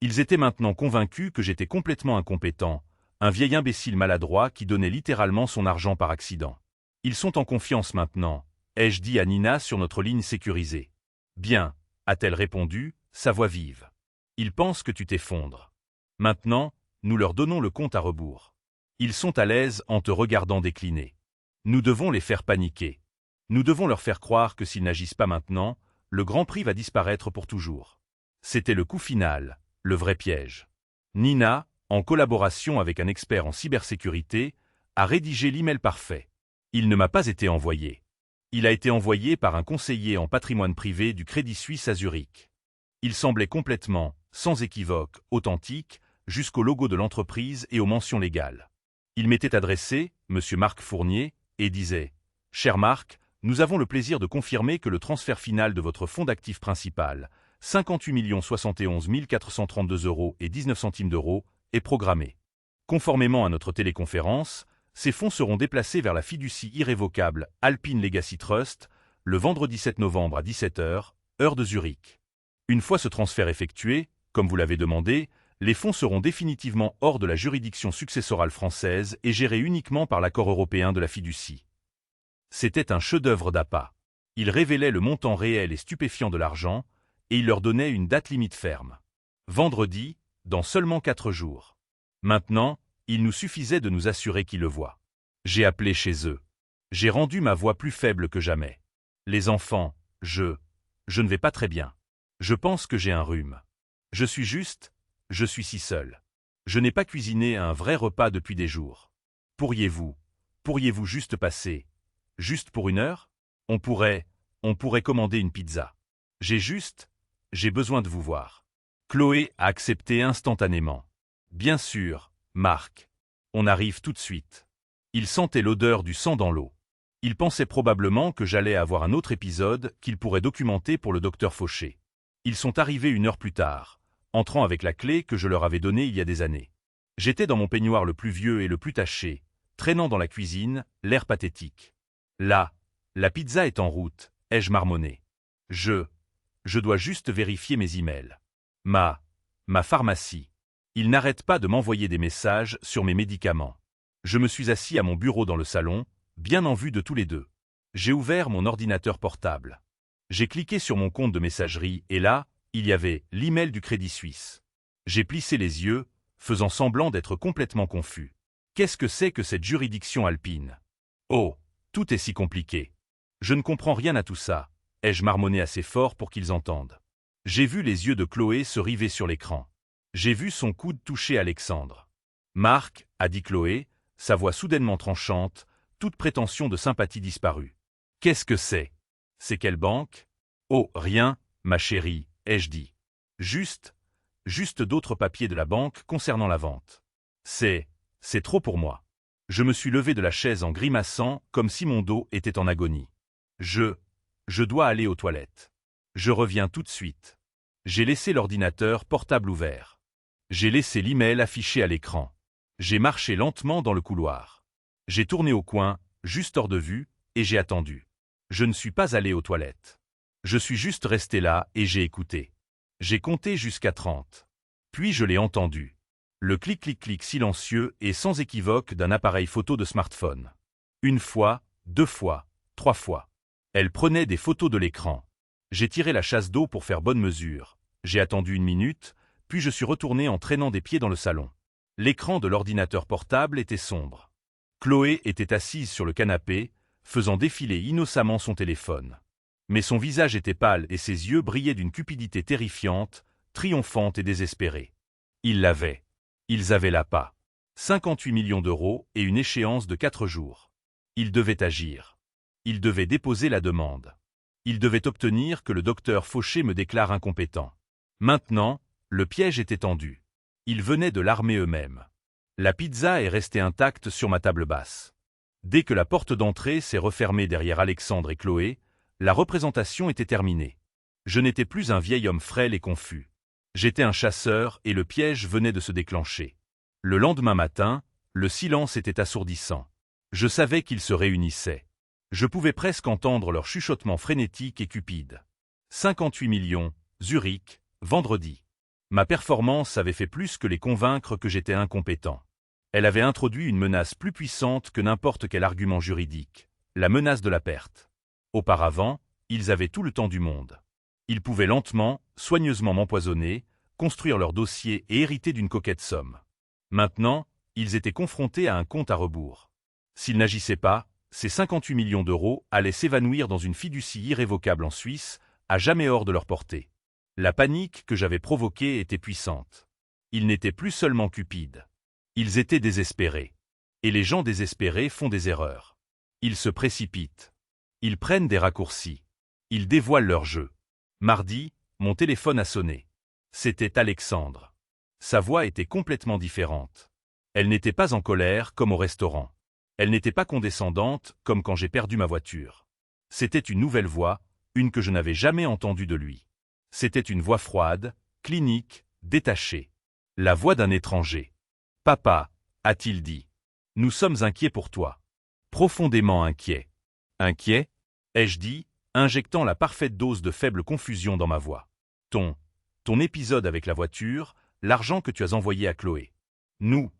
Ils étaient maintenant convaincus que j'étais complètement incompétent, un vieil imbécile maladroit qui donnait littéralement son argent par accident. Ils sont en confiance maintenant, ai-je dit à Nina sur notre ligne sécurisée. Bien, a-t-elle répondu, sa voix vive. Ils pensent que tu t'effondres. Maintenant, nous leur donnons le compte à rebours. Ils sont à l'aise en te regardant décliner. Nous devons les faire paniquer. Nous devons leur faire croire que s'ils n'agissent pas maintenant, le Grand Prix va disparaître pour toujours. C'était le coup final, le vrai piège. Nina, en collaboration avec un expert en cybersécurité, a rédigé l'email parfait. Il ne m'a pas été envoyé. Il a été envoyé par un conseiller en patrimoine privé du Crédit Suisse à Zurich. Il semblait complètement, sans équivoque, authentique, jusqu'au logo de l'entreprise et aux mentions légales. Il m'était adressé, Monsieur Marc Fournier, et disait « Cher Marc, nous avons le plaisir de confirmer que le transfert final de votre fonds d'actifs principal, 58 071 432 € et 19 centimes d'euros, est programmé. Conformément à notre téléconférence, ces fonds seront déplacés vers la fiducie irrévocable Alpine Legacy Trust le vendredi 7 novembre à 17 h, heure de Zurich. Une fois ce transfert effectué, comme vous l'avez demandé, les fonds seront définitivement hors de la juridiction successorale française et gérés uniquement par l'accord européen de la fiducie. » C'était un chef-d'œuvre d'appât. Il révélait le montant réel et stupéfiant de l'argent, et il leur donnait une date limite ferme. Vendredi, dans seulement 4 jours. Maintenant, il nous suffisait de nous assurer qu'ils le voient. J'ai appelé chez eux. J'ai rendu ma voix plus faible que jamais. Les enfants, je ne vais pas très bien. Je pense que j'ai un rhume. Je suis si seul. Je n'ai pas cuisiné un vrai repas depuis des jours. Pourriez-vous juste passer, juste pour 1 heure? On pourrait commander une pizza. J'ai besoin de vous voir. Chloé a accepté instantanément. Bien sûr, Marc. On arrive tout de suite. Il sentait l'odeur du sang dans l'eau. Il pensait probablement que j'allais avoir un autre épisode qu'il pourrait documenter pour le docteur Fauché. Ils sont arrivés 1 heure plus tard, entrant avec la clé que je leur avais donnée il y a des années. J'étais dans mon peignoir le plus vieux et le plus taché, traînant dans la cuisine, l'air pathétique. Là, la pizza est en route, ai-je marmonné. Je dois juste vérifier mes emails. Ma pharmacie. Ils n'arrêtent pas de m'envoyer des messages sur mes médicaments. Je me suis assis à mon bureau dans le salon, bien en vue de tous les deux. J'ai ouvert mon ordinateur portable. J'ai cliqué sur mon compte de messagerie et là, il y avait l'email du Crédit Suisse. J'ai plissé les yeux, faisant semblant d'être complètement confus. Qu'est-ce que c'est que cette juridiction alpine? Oh, tout est si compliqué. Je ne comprends rien à tout ça, ai-je marmonné assez fort pour qu'ils entendent. J'ai vu les yeux de Chloé se river sur l'écran. J'ai vu son coude toucher Alexandre. Marc, a dit Chloé, sa voix soudainement tranchante, toute prétention de sympathie disparue. Qu'est-ce que c'est? C'est quelle banque? Oh, rien, ma chérie, ai-je dit. Juste d'autres papiers de la banque concernant la vente. C'est trop pour moi. Je me suis levé de la chaise en grimaçant comme si mon dos était en agonie. Je dois aller aux toilettes. Je reviens tout de suite. J'ai laissé l'ordinateur portable ouvert. J'ai laissé l'email affiché à l'écran. J'ai marché lentement dans le couloir. J'ai tourné au coin, juste hors de vue, et j'ai attendu. Je ne suis pas allé aux toilettes. Je suis juste resté là et j'ai écouté. J'ai compté jusqu'à 30. Puis je l'ai entendu. Le clic-clic-clic silencieux et sans équivoque d'un appareil photo de smartphone. 1 fois, 2 fois, 3 fois. Elle prenait des photos de l'écran. J'ai tiré la chasse d'eau pour faire bonne mesure. J'ai attendu 1 minute, puis je suis retourné en traînant des pieds dans le salon. L'écran de l'ordinateur portable était sombre. Chloé était assise sur le canapé, faisant défiler innocemment son téléphone. Mais son visage était pâle et ses yeux brillaient d'une cupidité terrifiante, triomphante et désespérée. Ils l'avaient. Ils avaient l'appât. 58 millions d'euros et une échéance de 4 jours. Ils devaient agir. Ils devaient déposer la demande. Ils devaient obtenir que le docteur Fauché me déclare incompétent. Maintenant, le piège était tendu. Ils venaient de l'armer eux-mêmes. La pizza est restée intacte sur ma table basse. Dès que la porte d'entrée s'est refermée derrière Alexandre et Chloé, la représentation était terminée. Je n'étais plus un vieil homme frêle et confus. J'étais un chasseur et le piège venait de se déclencher. Le lendemain matin, le silence était assourdissant. Je savais qu'ils se réunissaient. Je pouvais presque entendre leur chuchotement frénétique et cupide. 58 millions, Zurich, vendredi. Ma performance avait fait plus que les convaincre que j'étais incompétent. Elle avait introduit une menace plus puissante que n'importe quel argument juridique, la menace de la perte. Auparavant, ils avaient tout le temps du monde. Ils pouvaient lentement, soigneusement m'empoisonner, construire leur dossier et hériter d'une coquette somme. Maintenant, ils étaient confrontés à un compte à rebours. S'ils n'agissaient pas, ces 58 millions d'euros allaient s'évanouir dans une fiducie irrévocable en Suisse, à jamais hors de leur portée. La panique que j'avais provoquée était puissante. Ils n'étaient plus seulement cupides. Ils étaient désespérés. Et les gens désespérés font des erreurs. Ils se précipitent. Ils prennent des raccourcis. Ils dévoilent leur jeu. Mardi, mon téléphone a sonné. C'était Alexandre. Sa voix était complètement différente. Elle n'était pas en colère comme au restaurant. Elle n'était pas condescendante comme quand j'ai perdu ma voiture. C'était une nouvelle voix, une que je n'avais jamais entendue de lui. C'était une voix froide, clinique, détachée. La voix d'un étranger. « Papa » a-t-il dit. « Nous sommes inquiets pour toi. » Profondément inquiets. « Inquiets » ai-je dit, injectant la parfaite dose de faible confusion dans ma voix. « Ton épisode avec la voiture, l'argent que tu as envoyé à Chloé. Nous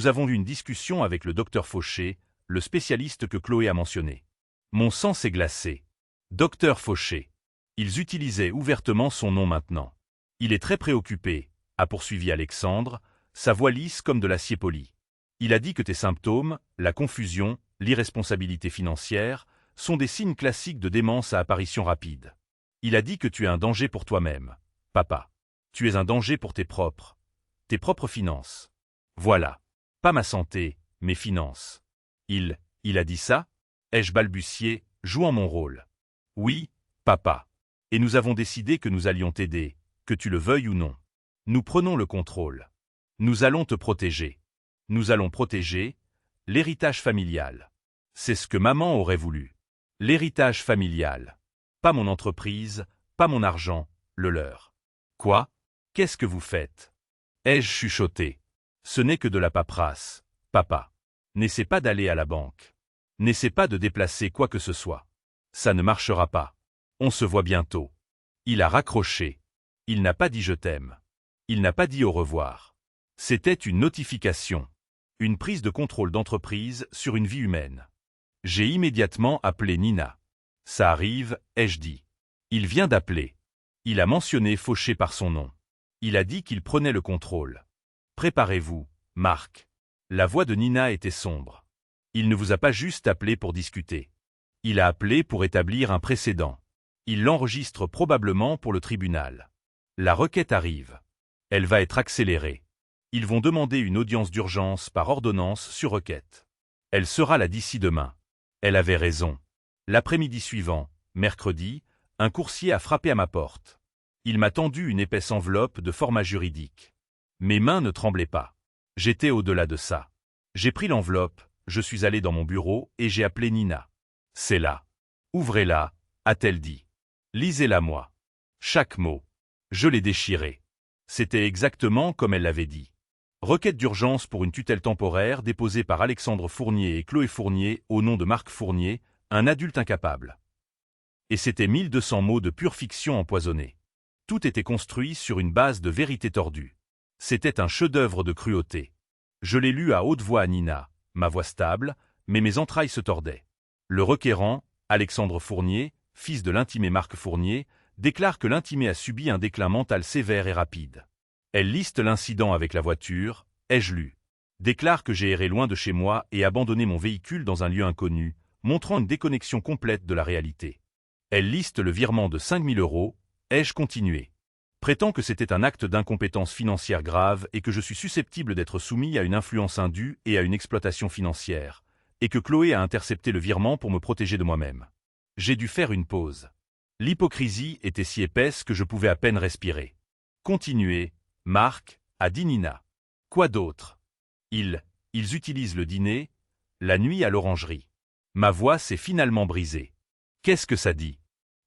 avons eu une discussion avec le docteur Fauché, le spécialiste que Chloé a mentionné. Mon sang s'est glacé. Docteur Fauché. Ils utilisaient ouvertement son nom maintenant. Il est très préoccupé, a poursuivi Alexandre, sa voix lisse comme de l'acier poli. Il a dit que tes symptômes, la confusion, l'irresponsabilité financière, sont des signes classiques de démence à apparition rapide. Il a dit que tu es un danger pour toi-même, papa. Tu es un danger pour tes propres finances. Voilà. Pas ma santé, mes finances. Il a dit ça? Ai-je balbutié, jouant mon rôle. Oui, papa. Et nous avons décidé que nous allions t'aider, que tu le veuilles ou non. Nous prenons le contrôle. Nous allons te protéger. Nous allons protéger l'héritage familial. C'est ce que maman aurait voulu. L'héritage familial. Pas mon entreprise, pas mon argent, le leur. Quoi? Qu'est-ce que vous faites? Ai-je chuchoté. Ce n'est que de la paperasse, papa. N'essaie pas d'aller à la banque. N'essaie pas de déplacer quoi que ce soit. Ça ne marchera pas. On se voit bientôt. Il a raccroché. Il n'a pas dit je t'aime. Il n'a pas dit au revoir. C'était une notification. Une prise de contrôle d'entreprise sur une vie humaine. J'ai immédiatement appelé Nina. Ça arrive, ai-je dit. Il vient d'appeler. Il a mentionné Fauché par son nom. Il a dit qu'il prenait le contrôle. Préparez-vous, Marc. La voix de Nina était sombre. Il ne vous a pas juste appelé pour discuter. Il a appelé pour établir un précédent. Il l'enregistre probablement pour le tribunal. La requête arrive. Elle va être accélérée. Ils vont demander une audience d'urgence par ordonnance sur requête. Elle sera là d'ici demain. Elle avait raison. L'après-midi suivant, mercredi, un coursier a frappé à ma porte. Il m'a tendu une épaisse enveloppe de format juridique. Mes mains ne tremblaient pas. J'étais au-delà de ça. J'ai pris l'enveloppe, je suis allé dans mon bureau et j'ai appelé Nina. C'est là. Ouvrez-la, a-t-elle dit. Lisez-la moi. Chaque mot. Je l'ai déchiré. C'était exactement comme elle l'avait dit. Requête d'urgence pour une tutelle temporaire déposée par Alexandre Fournier et Chloé Fournier au nom de Marc Fournier, un adulte incapable. Et c'était 1200 mots de pure fiction empoisonnée. Tout était construit sur une base de vérité tordue. C'était un chef-d'œuvre de cruauté. Je l'ai lu à haute voix à Nina, ma voix stable, mais mes entrailles se tordaient. Le requérant, Alexandre Fournier, fils de l'intimé Marc Fournier, déclare que l'intimé a subi un déclin mental sévère et rapide. Elle liste l'incident avec la voiture, ai-je lu. Déclare que j'ai erré loin de chez moi et abandonné mon véhicule dans un lieu inconnu, montrant une déconnexion complète de la réalité. Elle liste le virement de 5000 €, ai-je continué. Prétend que c'était un acte d'incompétence financière grave et que je suis susceptible d'être soumis à une influence indue et à une exploitation financière, et que Chloé a intercepté le virement pour me protéger de moi-même. J'ai dû faire une pause. L'hypocrisie était si épaisse que je pouvais à peine respirer. Continuez, Marc, a dit Nina. Quoi d'autre? Ils utilisent le dîner, la nuit à l'orangerie. Ma voix s'est finalement brisée. Qu'est-ce que ça dit?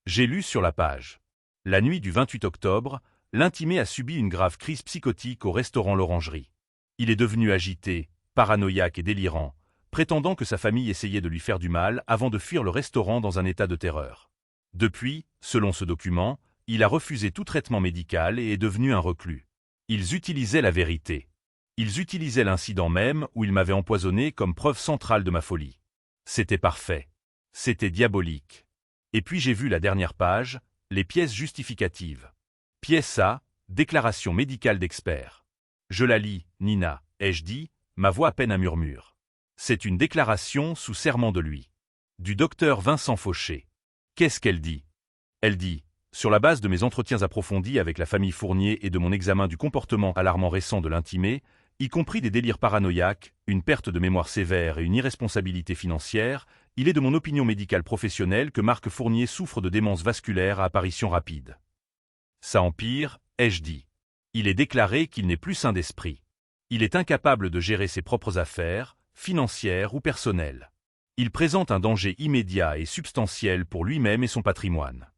J'ai lu sur la page. La nuit du 28 octobre, l'intimé a subi une grave crise psychotique au restaurant L'Orangerie. Il est devenu agité, paranoïaque et délirant, prétendant que sa famille essayait de lui faire du mal avant de fuir le restaurant dans un état de terreur. Depuis, selon ce document, il a refusé tout traitement médical et est devenu un reclus. Ils utilisaient la vérité. Ils utilisaient l'incident même où il m'avait empoisonné comme preuve centrale de ma folie. C'était parfait. C'était diabolique. Et puis j'ai vu la dernière page, les pièces justificatives. Pièce A, déclaration médicale d'expert. Je la lis, Nina, ai-je dit, ma voix à peine un murmure. C'est une déclaration sous serment de lui. Du docteur Vincent Fauché. Qu'est-ce qu'elle dit? Elle dit, Sur la base de mes entretiens approfondis avec la famille Fournier et de mon examen du comportement alarmant récent de l'intimé, y compris des délires paranoïaques, une perte de mémoire sévère et une irresponsabilité financière, il est de mon opinion médicale professionnelle que Marc Fournier souffre de démence vasculaire à apparition rapide. Ça empire, ai-je dit. Il est déclaré qu'il n'est plus sain d'esprit. Il est incapable de gérer ses propres affaires, financières ou personnelles. Il présente un danger immédiat et substantiel pour lui-même et son patrimoine.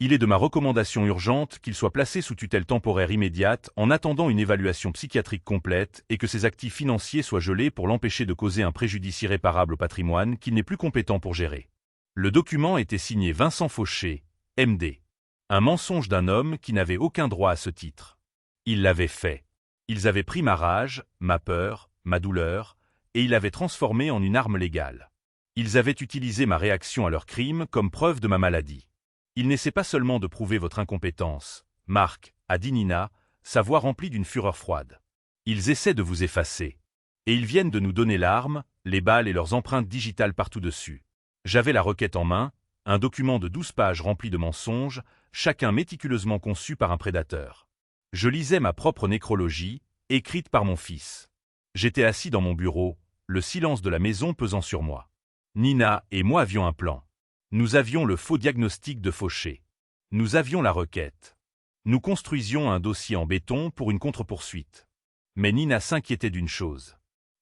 Il est de ma recommandation urgente qu'il soit placé sous tutelle temporaire immédiate en attendant une évaluation psychiatrique complète et que ses actifs financiers soient gelés pour l'empêcher de causer un préjudice irréparable au patrimoine qu'il n'est plus compétent pour gérer. Le document était signé Vincent Fauché, MD. Un mensonge d'un homme qui n'avait aucun droit à ce titre. Il l'avait fait. Ils avaient pris ma rage, ma peur, ma douleur, et ils l'avaient transformée en une arme légale. Ils avaient utilisé ma réaction à leur crime comme preuve de ma maladie. Il n'essaie pas seulement de prouver votre incompétence, Marc, a dit Nina, sa voix remplie d'une fureur froide. Ils essaient de vous effacer. Et ils viennent de nous donner l'arme, les balles et leurs empreintes digitales partout dessus. J'avais la requête en main, un document de 12 pages rempli de mensonges, chacun méticuleusement conçu par un prédateur. Je lisais ma propre nécrologie, écrite par mon fils. J'étais assis dans mon bureau, le silence de la maison pesant sur moi. Nina et moi avions un plan. Nous avions le faux diagnostic de Fauché. Nous avions la requête. Nous construisions un dossier en béton pour une contre-poursuite. Mais Nina s'inquiétait d'une chose.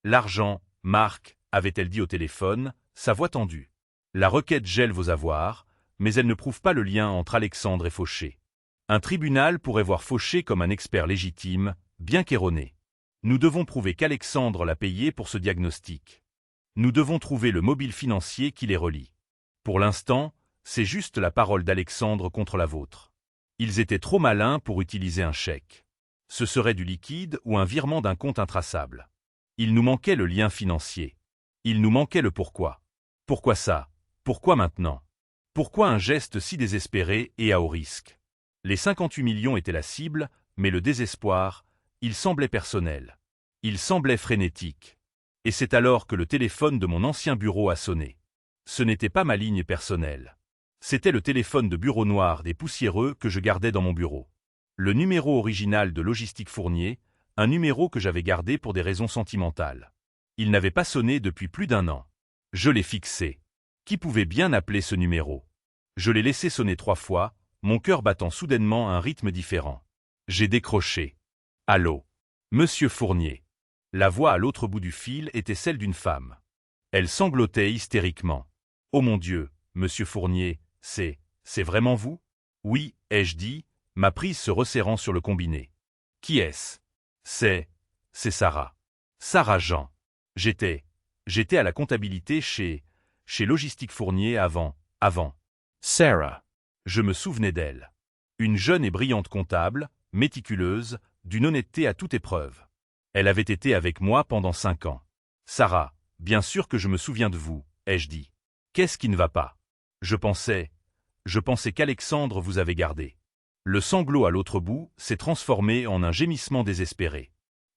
L'argent, Marc, avait-elle dit au téléphone, sa voix tendue. La requête gèle vos avoirs, mais elle ne prouve pas le lien entre Alexandre et Fauché. Un tribunal pourrait voir Fauché comme un expert légitime, bien qu'erroné. Nous devons prouver qu'Alexandre l'a payé pour ce diagnostic. Nous devons trouver le mobile financier qui les relie. Pour l'instant, c'est juste la parole d'Alexandre contre la vôtre. Ils étaient trop malins pour utiliser un chèque. Ce serait du liquide ou un virement d'un compte intraçable. Il nous manquait le lien financier. Il nous manquait le pourquoi. Pourquoi ça? Pourquoi maintenant? Pourquoi un geste si désespéré et à haut risque? Les 58 millions étaient la cible, mais le désespoir, il semblait personnel. Il semblait frénétique. Et c'est alors que le téléphone de mon ancien bureau a sonné. Ce n'était pas ma ligne personnelle. C'était le téléphone de bureau noir des poussiéreux que je gardais dans mon bureau. Le numéro original de Logistique Fournier, un numéro que j'avais gardé pour des raisons sentimentales. Il n'avait pas sonné depuis plus d'1 an. Je l'ai fixé. Qui pouvait bien appeler ce numéro? Je l'ai laissé sonner 3 fois, mon cœur battant soudainement à un rythme différent. J'ai décroché. Allô? Monsieur Fournier. La voix à l'autre bout du fil était celle d'une femme. Elle sanglotait hystériquement. « Oh mon Dieu, monsieur Fournier, c'est vraiment vous? » Oui, ai-je dit, ma prise se resserrant sur le combiné. Qui est-ce? C'est Sarah. Sarah Jean. J'étais à la comptabilité chez Logistique Fournier avant. Sarah. Je me souvenais d'elle. Une jeune et brillante comptable, méticuleuse, d'une honnêteté à toute épreuve. Elle avait été avec moi pendant 5 ans. Sarah, bien sûr que je me souviens de vous, ai-je dit. Qu'est-ce qui ne va pas? Je pensais qu'Alexandre vous avait gardé. Le sanglot à l'autre bout s'est transformé en un gémissement désespéré.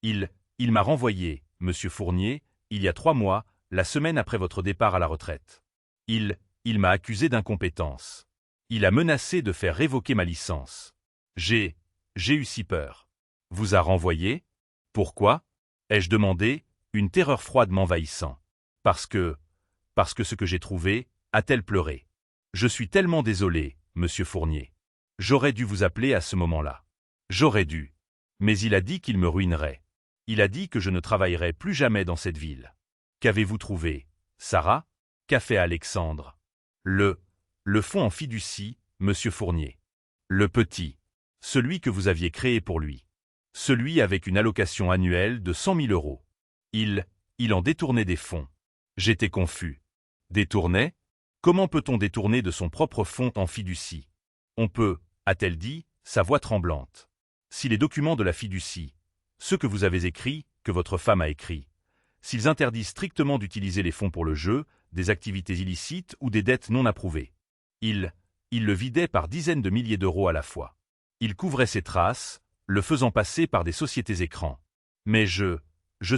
Il m'a renvoyé, monsieur Fournier, il y a 3 mois, la semaine après votre départ à la retraite. Il m'a accusé d'incompétence. Il a menacé de faire révoquer ma licence. J'ai eu si peur. Vous a renvoyé? Pourquoi? Ai-je demandé, une terreur froide m'envahissant. Parce que ce que j'ai trouvé, a-t-elle pleuré? Je suis tellement désolé, monsieur Fournier. J'aurais dû vous appeler à ce moment-là. J'aurais dû. Mais il a dit qu'il me ruinerait. Il a dit que je ne travaillerais plus jamais dans cette ville. Qu'avez-vous trouvé, Sarah? Qu'a fait Alexandre? Le fonds en fiducie, monsieur Fournier. Le petit. Celui que vous aviez créé pour lui. Celui avec une allocation annuelle de 100 000 €. Il en détournait des fonds. J'étais confus. Détournait? Comment peut-on détourner de son propre fonds en fiducie? On peut, a-t-elle dit, sa voix tremblante. Si les documents de la fiducie, ceux que vous avez écrits, que votre femme a écrits, s'ils interdisent strictement d'utiliser les fonds pour le jeu, des activités illicites ou des dettes non approuvées. Il le vidait par dizaines de milliers d'euros à la fois. Il couvrait ses traces, le faisant passer par des sociétés écrans. Mais je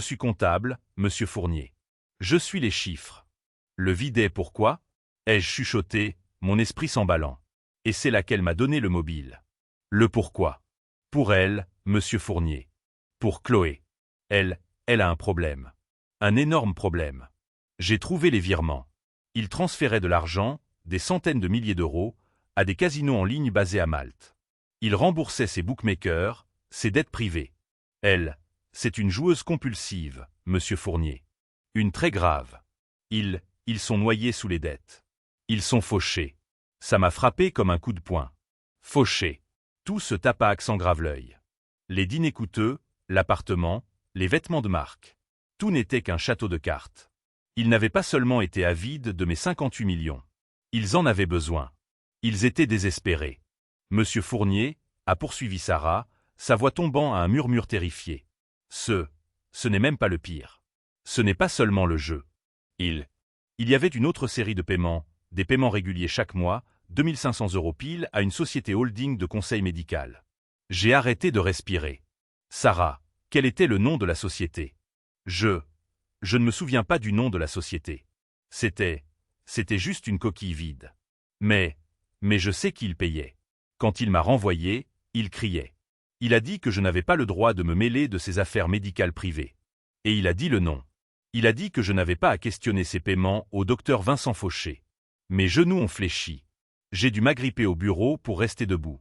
suis comptable, monsieur Fournier. Je suis les chiffres. Le vidait pourquoi? Ai-je chuchoté, mon esprit s'emballant. Et c'est là qu'elle m'a donné le mobile. Le pourquoi. Pour elle, monsieur Fournier. Pour Chloé. Elle a un problème. Un énorme problème. J'ai trouvé les virements. Ils transféraient de l'argent, des centaines de milliers d'euros, à des casinos en ligne basés à Malte. Ils remboursaient ses bookmakers, ses dettes privées. Elle, c'est une joueuse compulsive, monsieur Fournier. Une très grave. Ils sont noyés sous les dettes. Ils sont fauchés. Ça m'a frappé comme un coup de poing. Fauchés. Tout se tape à accent grave-l'œil. Les dîners coûteux, l'appartement, les vêtements de marque. Tout n'était qu'un château de cartes. Ils n'avaient pas seulement été avides de mes 58 millions. Ils en avaient besoin. Ils étaient désespérés. Monsieur Fournier a poursuivi Sarah, sa voix tombant à un murmure terrifié. Ce n'est même pas le pire. Ce n'est pas seulement le jeu. Il y avait une autre série de paiements, des paiements réguliers chaque mois, 2500 € pile à une société holding de conseil médical. J'ai arrêté de respirer. Sarah, quel était le nom de la société? Je ne me souviens pas du nom de la société. C'était juste une coquille vide. Mais je sais qu'il payait. Quand il m'a renvoyé, il criait. Il a dit que je n'avais pas le droit de me mêler de ses affaires médicales privées. Et il a dit le nom. Il a dit que je n'avais pas à questionner ses paiements au docteur Vincent Fauché. Mes genoux ont fléchi. J'ai dû m'agripper au bureau pour rester debout.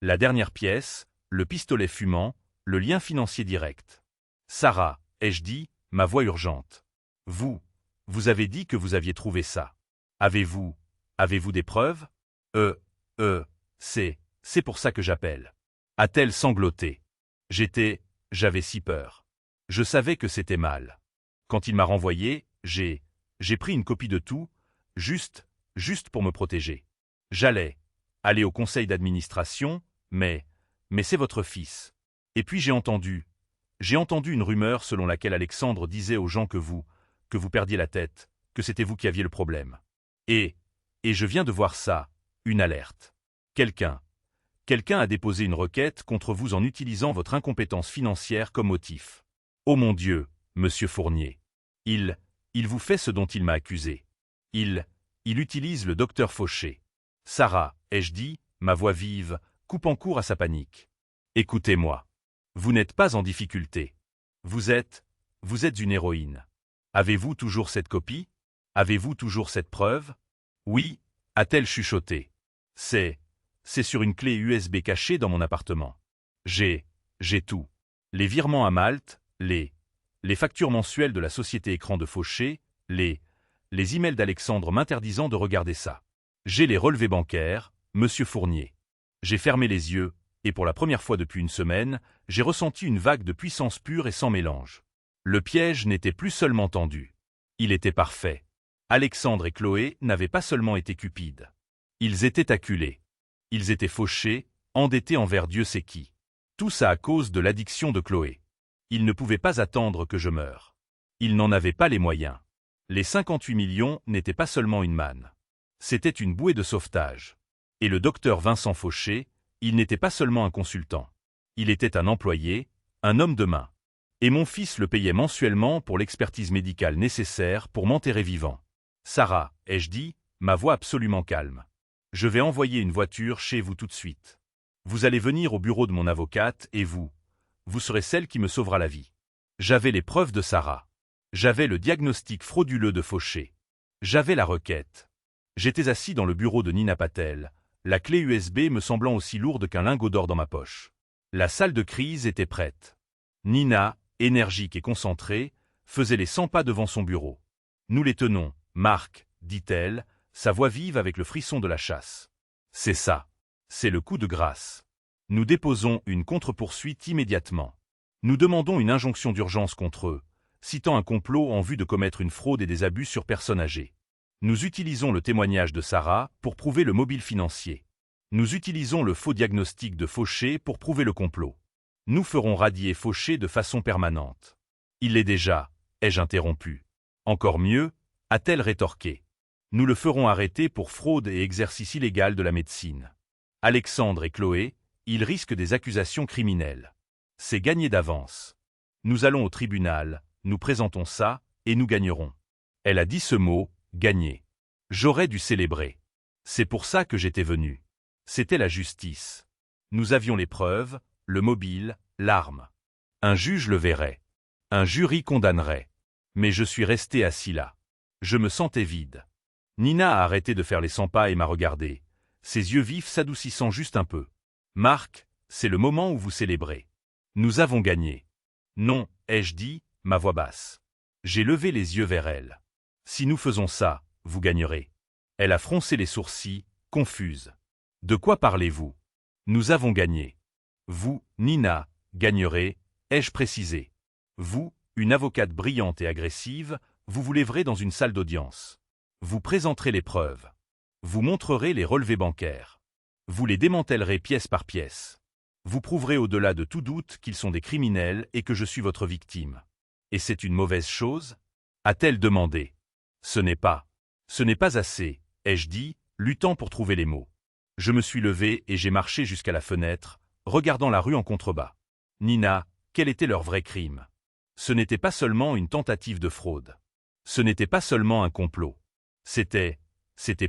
La dernière pièce, le pistolet fumant, le lien financier direct. Sarah, ai-je dit, ma voix urgente. Vous avez dit que vous aviez trouvé ça. Avez-vous des preuves? C'est pour ça que j'appelle. A-t-elle sangloté? J'avais si peur. Je savais que c'était mal. Quand il m'a renvoyé, j'ai pris une copie de tout, juste pour me protéger. J'allais aller au conseil d'administration, mais c'est votre fils. Et puis j'ai entendu une rumeur selon laquelle Alexandre disait aux gens que vous perdiez la tête, que c'était vous qui aviez le problème. Et je viens de voir ça, une alerte. Quelqu'un a déposé une requête contre vous en utilisant votre incompétence financière comme motif. Oh mon Dieu, monsieur Fournier. Il vous fait ce dont il m'a accusé. Il utilise le docteur Fauché. Sarah, ai-je dit, ma voix vive, coupant court à sa panique. Écoutez-moi. Vous n'êtes pas en difficulté. Vous êtes une héroïne. Avez-vous toujours cette copie? Avez-vous toujours cette preuve? Oui, a-t-elle chuchoté. C'est sur une clé USB cachée dans mon appartement. J'ai tout. Les virements à Malte, les factures mensuelles de la société écran de Fauché, les emails d'Alexandre m'interdisant de regarder ça. J'ai les relevés bancaires, monsieur Fournier. J'ai fermé les yeux, et pour la première fois depuis une semaine, j'ai ressenti une vague de puissance pure et sans mélange. Le piège n'était plus seulement tendu. Il était parfait. Alexandre et Chloé n'avaient pas seulement été cupides. Ils étaient acculés. Ils étaient fauchés, endettés envers Dieu sait qui. Tout ça à cause de l'addiction de Chloé. Ils ne pouvaient pas attendre que je meure. Ils n'en avaient pas les moyens. Les 58 millions n'étaient pas seulement une manne. C'était une bouée de sauvetage. Et le docteur Vincent Fauché, il n'était pas seulement un consultant. Il était un employé, un homme de main. Et mon fils le payait mensuellement pour l'expertise médicale nécessaire pour m'enterrer vivant. Sarah, ai-je dit, ma voix absolument calme. Je vais envoyer une voiture chez vous tout de suite. Vous allez venir au bureau de mon avocate et vous serez celle qui me sauvera la vie. J'avais les preuves de Sarah. J'avais le diagnostic frauduleux de Fauché. J'avais la requête. J'étais assis dans le bureau de Nina Patel, la clé USB me semblant aussi lourde qu'un lingot d'or dans ma poche. La salle de crise était prête. Nina, énergique et concentrée, faisait les 100 pas devant son bureau. Nous les tenons, Marc, dit-elle, sa voix vive avec le frisson de la chasse. C'est ça. C'est le coup de grâce. Nous déposons une contre-poursuite immédiatement. Nous demandons une injonction d'urgence contre eux, citant un complot en vue de commettre une fraude et des abus sur personnes âgées. Nous utilisons le témoignage de Sarah pour prouver le mobile financier. Nous utilisons le faux diagnostic de Fauché pour prouver le complot. Nous ferons radier Fauché de façon permanente. Il l'est déjà, ai-je interrompu. Encore mieux, a-t-elle rétorqué. Nous le ferons arrêter pour fraude et exercice illégal de la médecine. Alexandre et Chloé, ils risquent des accusations criminelles. C'est gagné d'avance. Nous allons au tribunal, nous présentons ça, et nous gagnerons. Elle a dit ce mot, gagner. J'aurais dû célébrer. C'est pour ça que j'étais venu. C'était la justice. Nous avions les preuves, le mobile, l'arme. Un juge le verrait. Un jury condamnerait. Mais je suis resté assis là. Je me sentais vide. Nina a arrêté de faire les 100 pas et m'a regardé, ses yeux vifs s'adoucissant juste un peu. Marc, c'est le moment où vous célébrez. Nous avons gagné. Non, ai-je dit, ma voix basse. J'ai levé les yeux vers elle. Si nous faisons ça, vous gagnerez. Elle a froncé les sourcils, confuse. De quoi parlez-vous? Nous avons gagné. Vous, Nina, gagnerez, ai-je précisé. Vous, une avocate brillante et agressive, vous vous lèverez dans une salle d'audience. Vous présenterez les preuves. Vous montrerez les relevés bancaires. Vous les démantèlerez pièce par pièce. Vous prouverez au-delà de tout doute qu'ils sont des criminels et que je suis votre victime. Et c'est une mauvaise chose? A-t-elle demandé. Ce n'est pas assez, ai-je dit, luttant pour trouver les mots. Je me suis levé et j'ai marché jusqu'à la fenêtre, regardant la rue en contrebas. Nina, quel était leur vrai crime? Ce n'était pas seulement une tentative de fraude. Ce n'était pas seulement un complot. C'était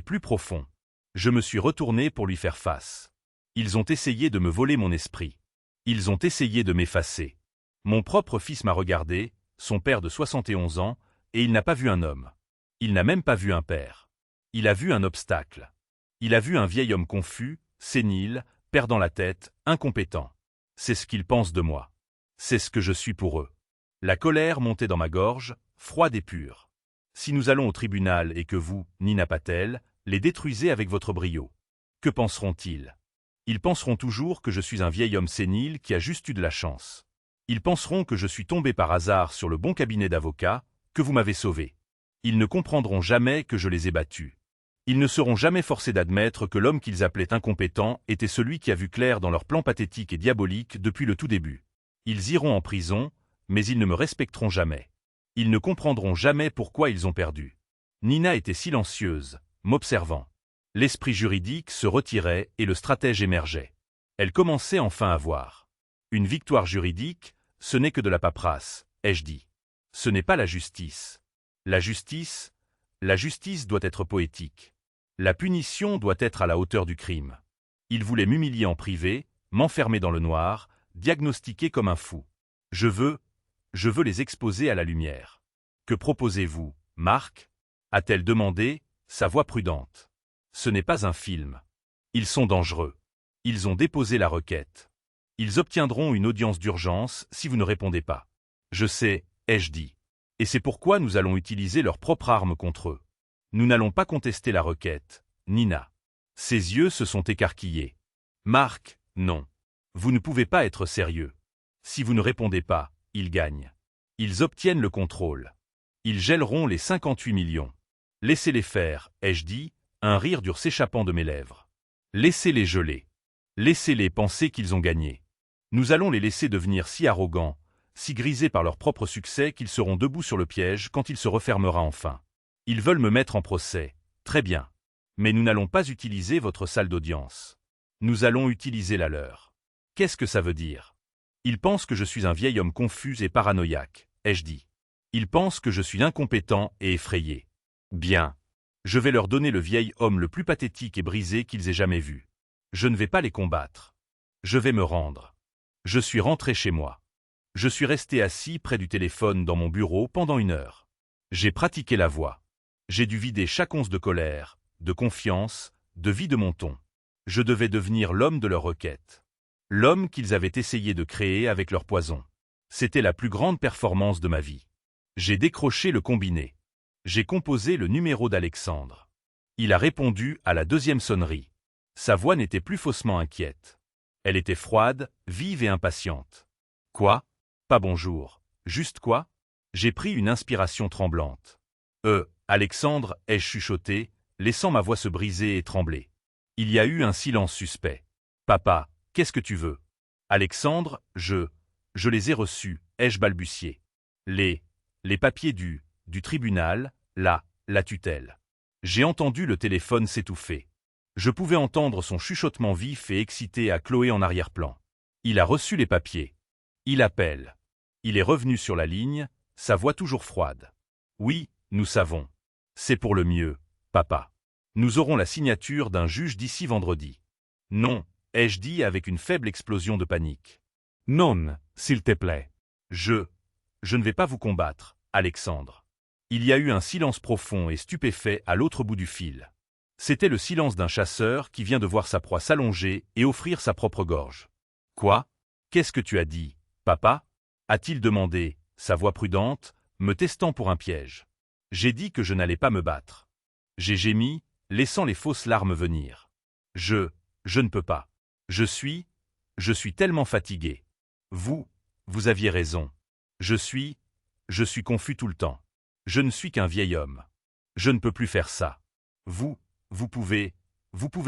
plus profond. Je me suis retourné pour lui faire face. Ils ont essayé de me voler mon esprit. Ils ont essayé de m'effacer. Mon propre fils m'a regardé, son père de 71 ans, et il n'a pas vu un homme. Il n'a même pas vu un père. Il a vu un obstacle. Il a vu un vieil homme confus, sénile, perdant la tête, incompétent. C'est ce qu'ils pensent de moi. C'est ce que je suis pour eux. La colère montait dans ma gorge, froide et pure. Si nous allons au tribunal et que vous, Nina Patel, les détruisez avec votre brio, que penseront-ils? Ils penseront toujours que je suis un vieil homme sénile qui a juste eu de la chance. Ils penseront que je suis tombé par hasard sur le bon cabinet d'avocats, que vous m'avez sauvé. Ils ne comprendront jamais que je les ai battus. Ils ne seront jamais forcés d'admettre que l'homme qu'ils appelaient incompétent était celui qui a vu clair dans leur plan pathétique et diabolique depuis le tout début. Ils iront en prison, mais ils ne me respecteront jamais. Ils ne comprendront jamais pourquoi ils ont perdu. Nina était silencieuse, m'observant. L'esprit juridique se retirait et le stratège émergeait. Elle commençait enfin à voir. Une victoire juridique, ce n'est que de la paperasse, ai-je dit. Ce n'est pas la justice. La justice doit être poétique. La punition doit être à la hauteur du crime. Ils voulaient m'humilier en privé, m'enfermer dans le noir, diagnostiquer comme un fou. Je veux les exposer à la lumière. Que proposez-vous, Marc? A-t-elle demandé, sa voix prudente. Ce n'est pas un film. Ils sont dangereux. Ils ont déposé la requête. Ils obtiendront une audience d'urgence si vous ne répondez pas. Je sais, ai-je dit. Et c'est pourquoi nous allons utiliser leur propre arme contre eux. Nous n'allons pas contester la requête, Nina. Ses yeux se sont écarquillés. Marc, non. Vous ne pouvez pas être sérieux. Si vous ne répondez pas, ils gagnent. Ils obtiennent le contrôle. Ils gèleront les 58 millions. Laissez-les faire, ai-je dit, un rire dur s'échappant de mes lèvres. Laissez-les geler. Laissez-les penser qu'ils ont gagné. Nous allons les laisser devenir si arrogants, si grisés par leur propre succès qu'ils seront debout sur le piège quand il se refermera enfin. Ils veulent me mettre en procès. Très bien. Mais nous n'allons pas utiliser votre salle d'audience. Nous allons utiliser la leur. Qu'est-ce que ça veut dire? Ils pensent que je suis un vieil homme confus et paranoïaque, ai-je dit. Ils pensent que je suis incompétent et effrayé. Bien. Je vais leur donner le vieil homme le plus pathétique et brisé qu'ils aient jamais vu. Je ne vais pas les combattre. Je vais me rendre. Je suis rentré chez moi. Je suis resté assis près du téléphone dans mon bureau pendant 1 heure. J'ai pratiqué la voix. J'ai dû vider chaque once de colère, de confiance, de vie de mon ton. Je devais devenir l'homme de leur requête. L'homme qu'ils avaient essayé de créer avec leur poison. C'était la plus grande performance de ma vie. J'ai décroché le combiné. J'ai composé le numéro d'Alexandre. Il a répondu à la 2e sonnerie. Sa voix n'était plus faussement inquiète. Elle était froide, vive et impatiente. Quoi? Pas bonjour. Juste quoi? J'ai pris une inspiration tremblante. Alexandre, ai-je chuchoté, laissant ma voix se briser et trembler. Il y a eu un silence suspect. Papa, qu'est-ce que tu veux? Alexandre, je les ai reçus, ai-je balbutié. Les papiers du tribunal, la tutelle. J'ai entendu le téléphone s'étouffer. Je pouvais entendre son chuchotement vif et excité à Chloé en arrière-plan. Il a reçu les papiers. Il appelle. Il est revenu sur la ligne, sa voix toujours froide. Oui, nous savons. C'est pour le mieux, papa. Nous aurons la signature d'un juge d'ici vendredi. Non, ai-je dit avec une faible explosion de panique. Non, s'il te plaît. Je ne vais pas vous combattre, Alexandre. Il y a eu un silence profond et stupéfait à l'autre bout du fil. C'était le silence d'un chasseur qui vient de voir sa proie s'allonger et offrir sa propre gorge. Quoi? Qu'est-ce que tu as dit, papa? A-t-il demandé, sa voix prudente, me testant pour un piège. J'ai dit que je n'allais pas me battre. J'ai gémi, laissant les fausses larmes venir. Je ne peux pas. Je suis tellement fatigué. Vous aviez raison. Je suis confus tout le temps. Je ne suis qu'un vieil homme. Je ne peux plus faire ça. Vous pouvez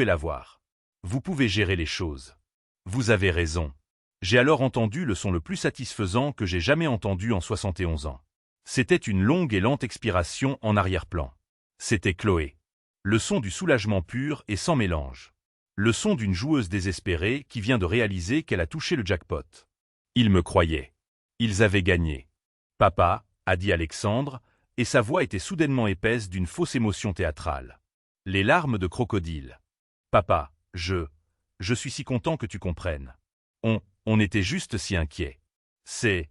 l'avoir. Vous pouvez gérer les choses. Vous avez raison. J'ai alors entendu le son le plus satisfaisant que j'ai jamais entendu en 71 ans. C'était une longue et lente expiration en arrière-plan. C'était Chloé. Le son du soulagement pur et sans mélange. Le son d'une joueuse désespérée qui vient de réaliser qu'elle a touché le jackpot. Ils me croyaient. Ils avaient gagné. Papa, a dit Alexandre, et sa voix était soudainement épaisse d'une fausse émotion théâtrale. Les larmes de crocodile. Papa, je suis si content que tu comprennes. On était juste si inquiets. C'est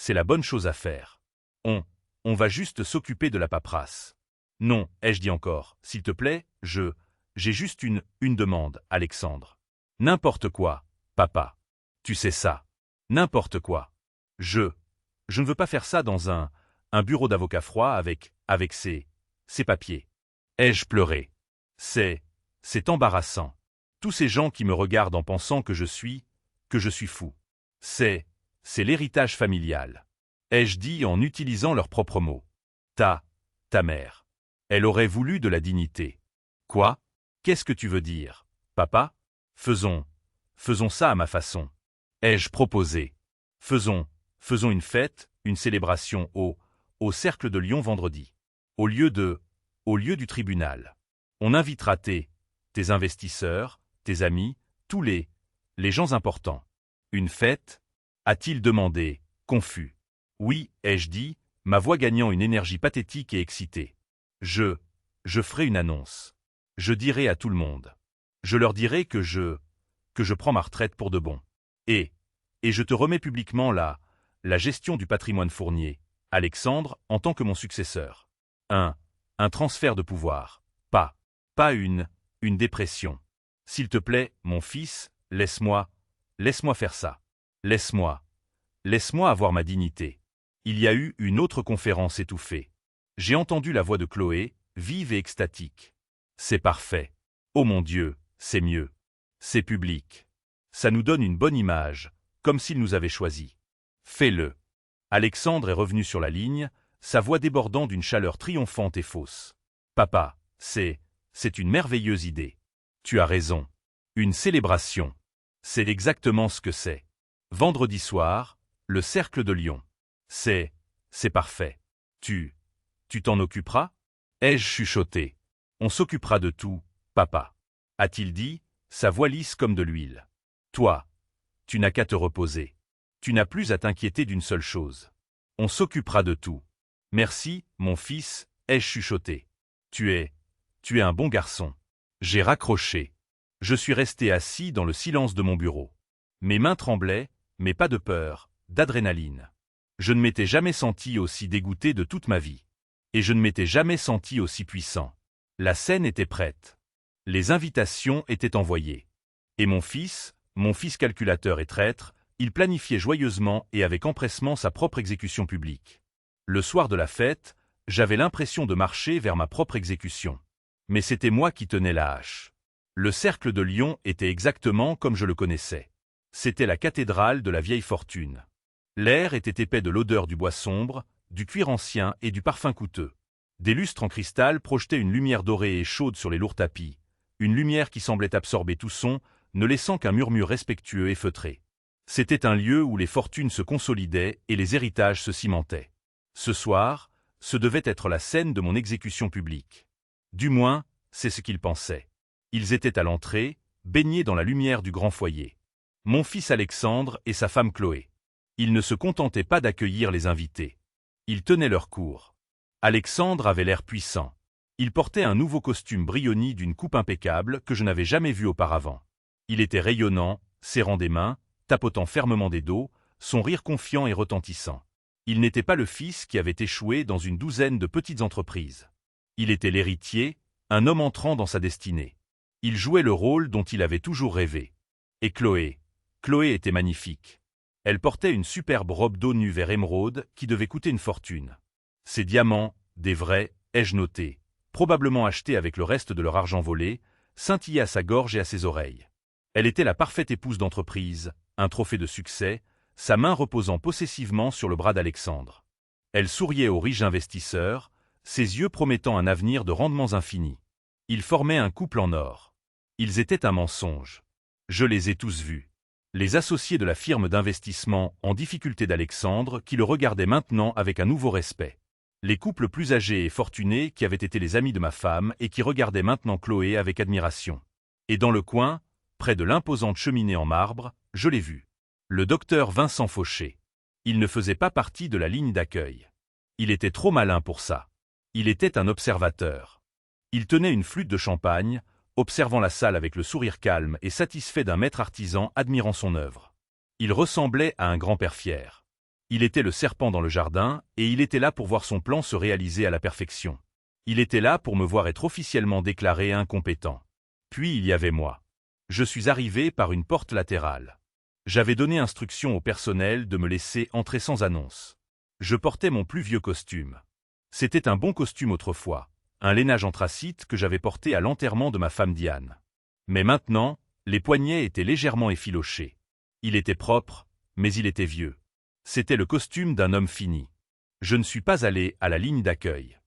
la bonne chose à faire. On va juste s'occuper de la paperasse. Non, ai-je dit encore, s'il te plaît, j'ai juste une demande, Alexandre. N'importe quoi, papa. Tu sais ça. N'importe quoi. Je ne veux pas faire ça dans un bureau d'avocat froid avec ces papiers. Ai-je pleuré? C'est embarrassant. Tous ces gens qui me regardent en pensant que je suis fou. C'est l'héritage familial. Ai-je dit en utilisant leurs propres mots. Ta mère. Elle aurait voulu de la dignité. Quoi? Qu'est-ce que tu veux dire, papa? Faisons ça à ma façon. Ai-je proposé. Faisons une fête, une célébration au Cercle de Lyon vendredi. Au lieu du tribunal. On invitera tes investisseurs, tes amis, tous les gens importants. Une fête? A-t-il demandé, confus. Oui, ai-je dit, ma voix gagnant une énergie pathétique et excitée. Je ferai une annonce. Je dirai à tout le monde. Je leur dirai que je prends ma retraite pour de bon. Et je te remets publiquement la gestion du patrimoine Fournier, Alexandre, en tant que mon successeur. Un transfert de pouvoir. Pas une dépression. S'il te plaît, mon fils, laisse-moi faire ça. Laisse-moi avoir ma dignité. Il y a eu une autre conférence étouffée. J'ai entendu la voix de Chloé, vive et extatique. C'est parfait. Oh mon Dieu, c'est mieux. C'est public. Ça nous donne une bonne image, comme s'il nous avait choisis. Fais-le. Alexandre est revenu sur la ligne, sa voix débordant d'une chaleur triomphante et fausse. Papa, c'est une merveilleuse idée. Tu as raison. Une célébration. C'est exactement ce que c'est. Vendredi soir, le Cercle de Lyon. C'est parfait. Tu t'en occuperas? Ai-je chuchoté. On s'occupera de tout, papa. A-t-il dit, sa voix lisse comme de l'huile. Toi, tu n'as qu'à te reposer. Tu n'as plus à t'inquiéter d'une seule chose. On s'occupera de tout. Merci, mon fils, ai-je chuchoté. Tu es un bon garçon. J'ai raccroché. Je suis resté assis dans le silence de mon bureau. Mes mains tremblaient, mais pas de peur, d'adrénaline. Je ne m'étais jamais senti aussi dégoûté de toute ma vie. Et je ne m'étais jamais senti aussi puissant. La scène était prête. Les invitations étaient envoyées. Et mon fils calculateur et traître, il planifiait joyeusement et avec empressement sa propre exécution publique. Le soir de la fête, j'avais l'impression de marcher vers ma propre exécution. Mais c'était moi qui tenais la hache. Le Cercle de Lyon était exactement comme je le connaissais. C'était la cathédrale de la vieille fortune. L'air était épais de l'odeur du bois sombre, du cuir ancien et du parfum coûteux. Des lustres en cristal projetaient une lumière dorée et chaude sur les lourds tapis, une lumière qui semblait absorber tout son, ne laissant qu'un murmure respectueux et feutré. C'était un lieu où les fortunes se consolidaient et les héritages se cimentaient. Ce soir, ce devait être la scène de mon exécution publique. Du moins, c'est ce qu'ils pensaient. Ils étaient à l'entrée, baignés dans la lumière du grand foyer. Mon fils Alexandre et sa femme Chloé. Ils ne se contentaient pas d'accueillir les invités. Ils tenaient leur cours. Alexandre avait l'air puissant. Il portait un nouveau costume brioni d'une coupe impeccable que je n'avais jamais vu auparavant. Il était rayonnant, serrant des mains, tapotant fermement des dos, son rire confiant et retentissant. Il n'était pas le fils qui avait échoué dans une douzaine de petites entreprises. Il était l'héritier, un homme entrant dans sa destinée. Il jouait le rôle dont il avait toujours rêvé. Et Chloé était magnifique. Elle portait une superbe robe d'eau nue vert émeraude qui devait coûter une fortune. Ses diamants, des vrais, ai-je noté, probablement achetés avec le reste de leur argent volé, scintillaient à sa gorge et à ses oreilles. Elle était la parfaite épouse d'entreprise, un trophée de succès, sa main reposant possessivement sur le bras d'Alexandre. Elle souriait aux riches investisseurs, ses yeux promettant un avenir de rendements infinis. Ils formaient un couple en or. Ils étaient un mensonge. Je les ai tous vus. Les associés de la firme d'investissement en difficulté d'Alexandre qui le regardaient maintenant avec un nouveau respect. Les couples plus âgés et fortunés qui avaient été les amis de ma femme et qui regardaient maintenant Chloé avec admiration. Et dans le coin, près de l'imposante cheminée en marbre, je l'ai vu. Le docteur Vincent Fauché. Il ne faisait pas partie de la ligne d'accueil. Il était trop malin pour ça. Il était un observateur. Il tenait une flûte de champagne, observant la salle avec le sourire calme et satisfait d'un maître artisan admirant son œuvre. Il ressemblait à un grand-père fier. Il était le serpent dans le jardin, et il était là pour voir son plan se réaliser à la perfection. Il était là pour me voir être officiellement déclaré incompétent. Puis il y avait moi. Je suis arrivé par une porte latérale. J'avais donné instruction au personnel de me laisser entrer sans annonce. Je portais mon plus vieux costume. C'était un bon costume autrefois, un lainage anthracite que j'avais porté à l'enterrement de ma femme Diane. Mais maintenant, les poignets étaient légèrement effilochés. Il était propre, mais il était vieux. C'était le costume d'un homme fini. Je ne suis pas allé à la ligne d'accueil.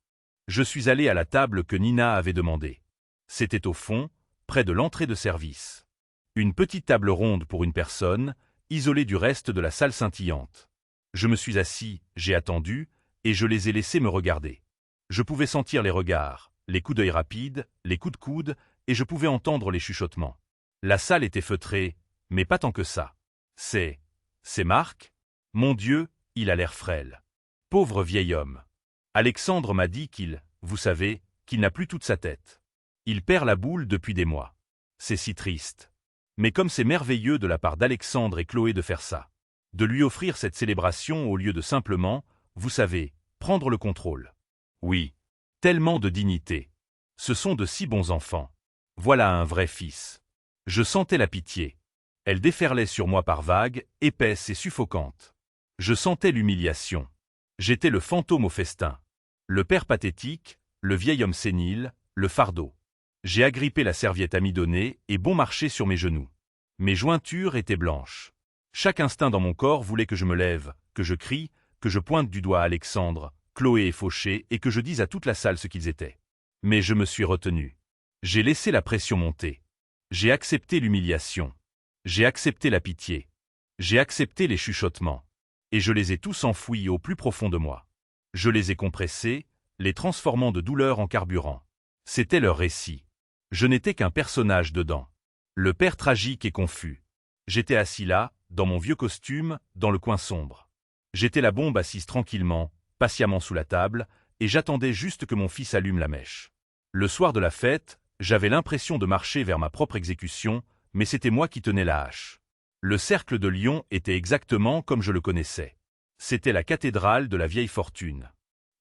Je suis allé à la table que Nina avait demandée. C'était au fond, près de l'entrée de service. Une petite table ronde pour une personne, isolée du reste de la salle scintillante. Je me suis assis, j'ai attendu, et je les ai laissés me regarder. Je pouvais sentir les regards, les coups d'œil rapides, les coups de coude, et je pouvais entendre les chuchotements. La salle était feutrée, mais pas tant que ça. C'est Marc ? Mon Dieu, il a l'air frêle. Pauvre vieil homme. Alexandre m'a dit vous savez, qu'il n'a plus toute sa tête. Il perd la boule depuis des mois. C'est si triste. Mais comme c'est merveilleux de la part d'Alexandre et Chloé de faire ça. De lui offrir cette célébration au lieu de simplement, vous savez, prendre le contrôle. Oui. Tellement de dignité. Ce sont de si bons enfants. Voilà un vrai fils. Je sentais la pitié. Elle déferlait sur moi par vagues, épaisse et suffocante. Je sentais l'humiliation. J'étais le fantôme au festin. Le père pathétique, le vieil homme sénile, le fardeau. J'ai agrippé la serviette amidonnée et bon marché sur mes genoux. Mes jointures étaient blanches. Chaque instinct dans mon corps voulait que je me lève, que je crie, que je pointe du doigt Alexandre, Chloé et Fauché et que je dise à toute la salle ce qu'ils étaient. Mais je me suis retenu. J'ai laissé la pression monter. J'ai accepté l'humiliation. J'ai accepté la pitié. J'ai accepté les chuchotements. Et je les ai tous enfouis au plus profond de moi. Je les ai compressés, les transformant de douleur en carburant. C'était leur récit. Je n'étais qu'un personnage dedans. Le père tragique et confus. J'étais assis là, dans mon vieux costume, dans le coin sombre. J'étais la bombe assise tranquillement, patiemment sous la table, et j'attendais juste que mon fils allume la mèche. Le soir de la fête, j'avais l'impression de marcher vers ma propre exécution, mais c'était moi qui tenais la hache. Le cercle de Lyon était exactement comme je le connaissais. C'était la cathédrale de la vieille fortune.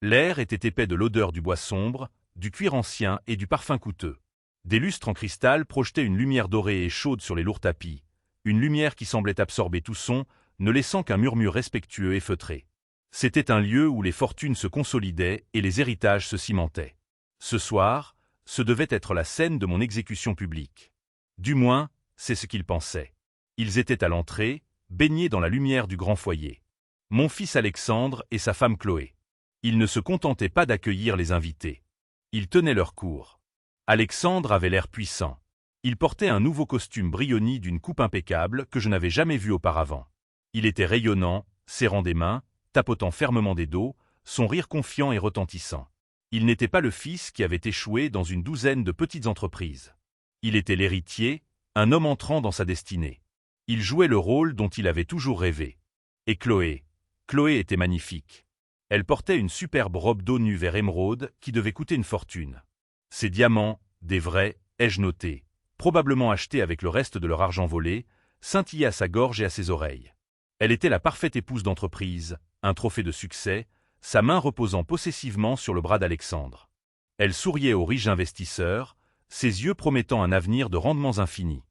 L'air était épais de l'odeur du bois sombre, du cuir ancien et du parfum coûteux. Des lustres en cristal projetaient une lumière dorée et chaude sur les lourds tapis, une lumière qui semblait absorber tout son, ne laissant qu'un murmure respectueux et feutré. C'était un lieu où les fortunes se consolidaient et les héritages se cimentaient. Ce soir, ce devait être la scène de mon exécution publique. Du moins, c'est ce qu'ils pensaient. Ils étaient à l'entrée, baignés dans la lumière du grand foyer. Mon fils Alexandre et sa femme Chloé. Ils ne se contentaient pas d'accueillir les invités. Ils tenaient leur cours. Alexandre avait l'air puissant. Il portait un nouveau costume brioni d'une coupe impeccable que je n'avais jamais vu auparavant. Il était rayonnant, serrant des mains, tapotant fermement des dos, son rire confiant et retentissant. Il n'était pas le fils qui avait échoué dans une douzaine de petites entreprises. Il était l'héritier, un homme entrant dans sa destinée. Il jouait le rôle dont il avait toujours rêvé. Et Chloé était magnifique. Elle portait une superbe robe d'eau nue vert émeraude qui devait coûter une fortune. Ses diamants, des vrais, ai-je noté, probablement achetée avec le reste de leur argent volé, scintillait à sa gorge et à ses oreilles. Elle était la parfaite épouse d'entreprise, un trophée de succès, sa main reposant possessivement sur le bras d'Alexandre. Elle souriait aux riches investisseurs, ses yeux promettant un avenir de rendements infinis.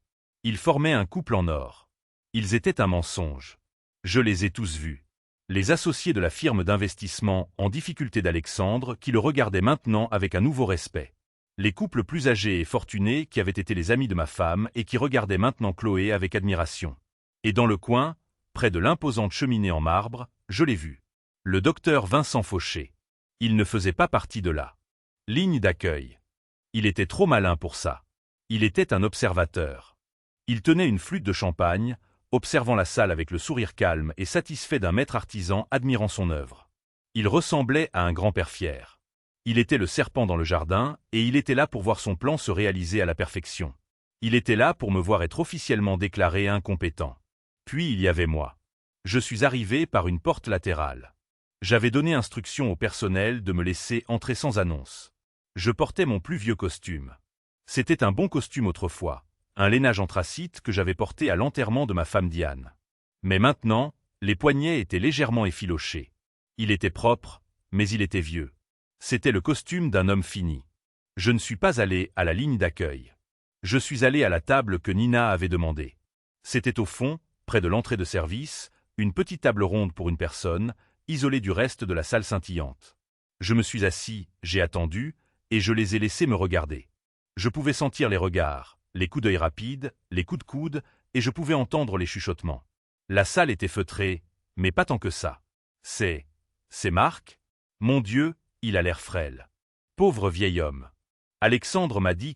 Ils formaient un couple en or. Ils étaient un mensonge. Je les ai tous vus. Les associés de la firme d'investissement en difficulté d'Alexandre qui le regardaient maintenant avec un nouveau respect. Les couples plus âgés et fortunés qui avaient été les amis de ma femme et qui regardaient maintenant Chloé avec admiration. Et dans le coin, près de l'imposante cheminée en marbre, je l'ai vu. Le docteur Vincent Fauché. Il ne faisait pas partie de la ligne d'accueil. Il était trop malin pour ça. Il était un observateur. Il tenait une flûte de champagne, observant la salle avec le sourire calme et satisfait d'un maître artisan admirant son œuvre. Il ressemblait à un grand-père fier. Il était le serpent dans le jardin, et il était là pour voir son plan se réaliser à la perfection. Il était là pour me voir être officiellement déclaré incompétent. Puis il y avait moi. Je suis arrivé par une porte latérale. J'avais donné instruction au personnel de me laisser entrer sans annonce. Je portais mon plus vieux costume. C'était un bon costume autrefois, un lainage anthracite que j'avais porté à l'enterrement de ma femme Diane. Mais maintenant, les poignets étaient légèrement effilochés. Il était propre, mais il était vieux. C'était le costume d'un homme fini. Je ne suis pas allé à la ligne d'accueil. Je suis allé à la table que Nina avait demandée. C'était au fond, près de l'entrée de service, une petite table ronde pour une personne, isolée du reste de la salle scintillante. Je me suis assis, j'ai attendu, et je les ai laissés me regarder. Je pouvais sentir les regards, les coups d'œil rapides, les coups de coude, et je pouvais entendre les chuchotements. La salle était feutrée, mais pas tant que ça. C'est Marc? Mon Dieu, il a l'air frêle. Pauvre vieil homme. Alexandre m'a dit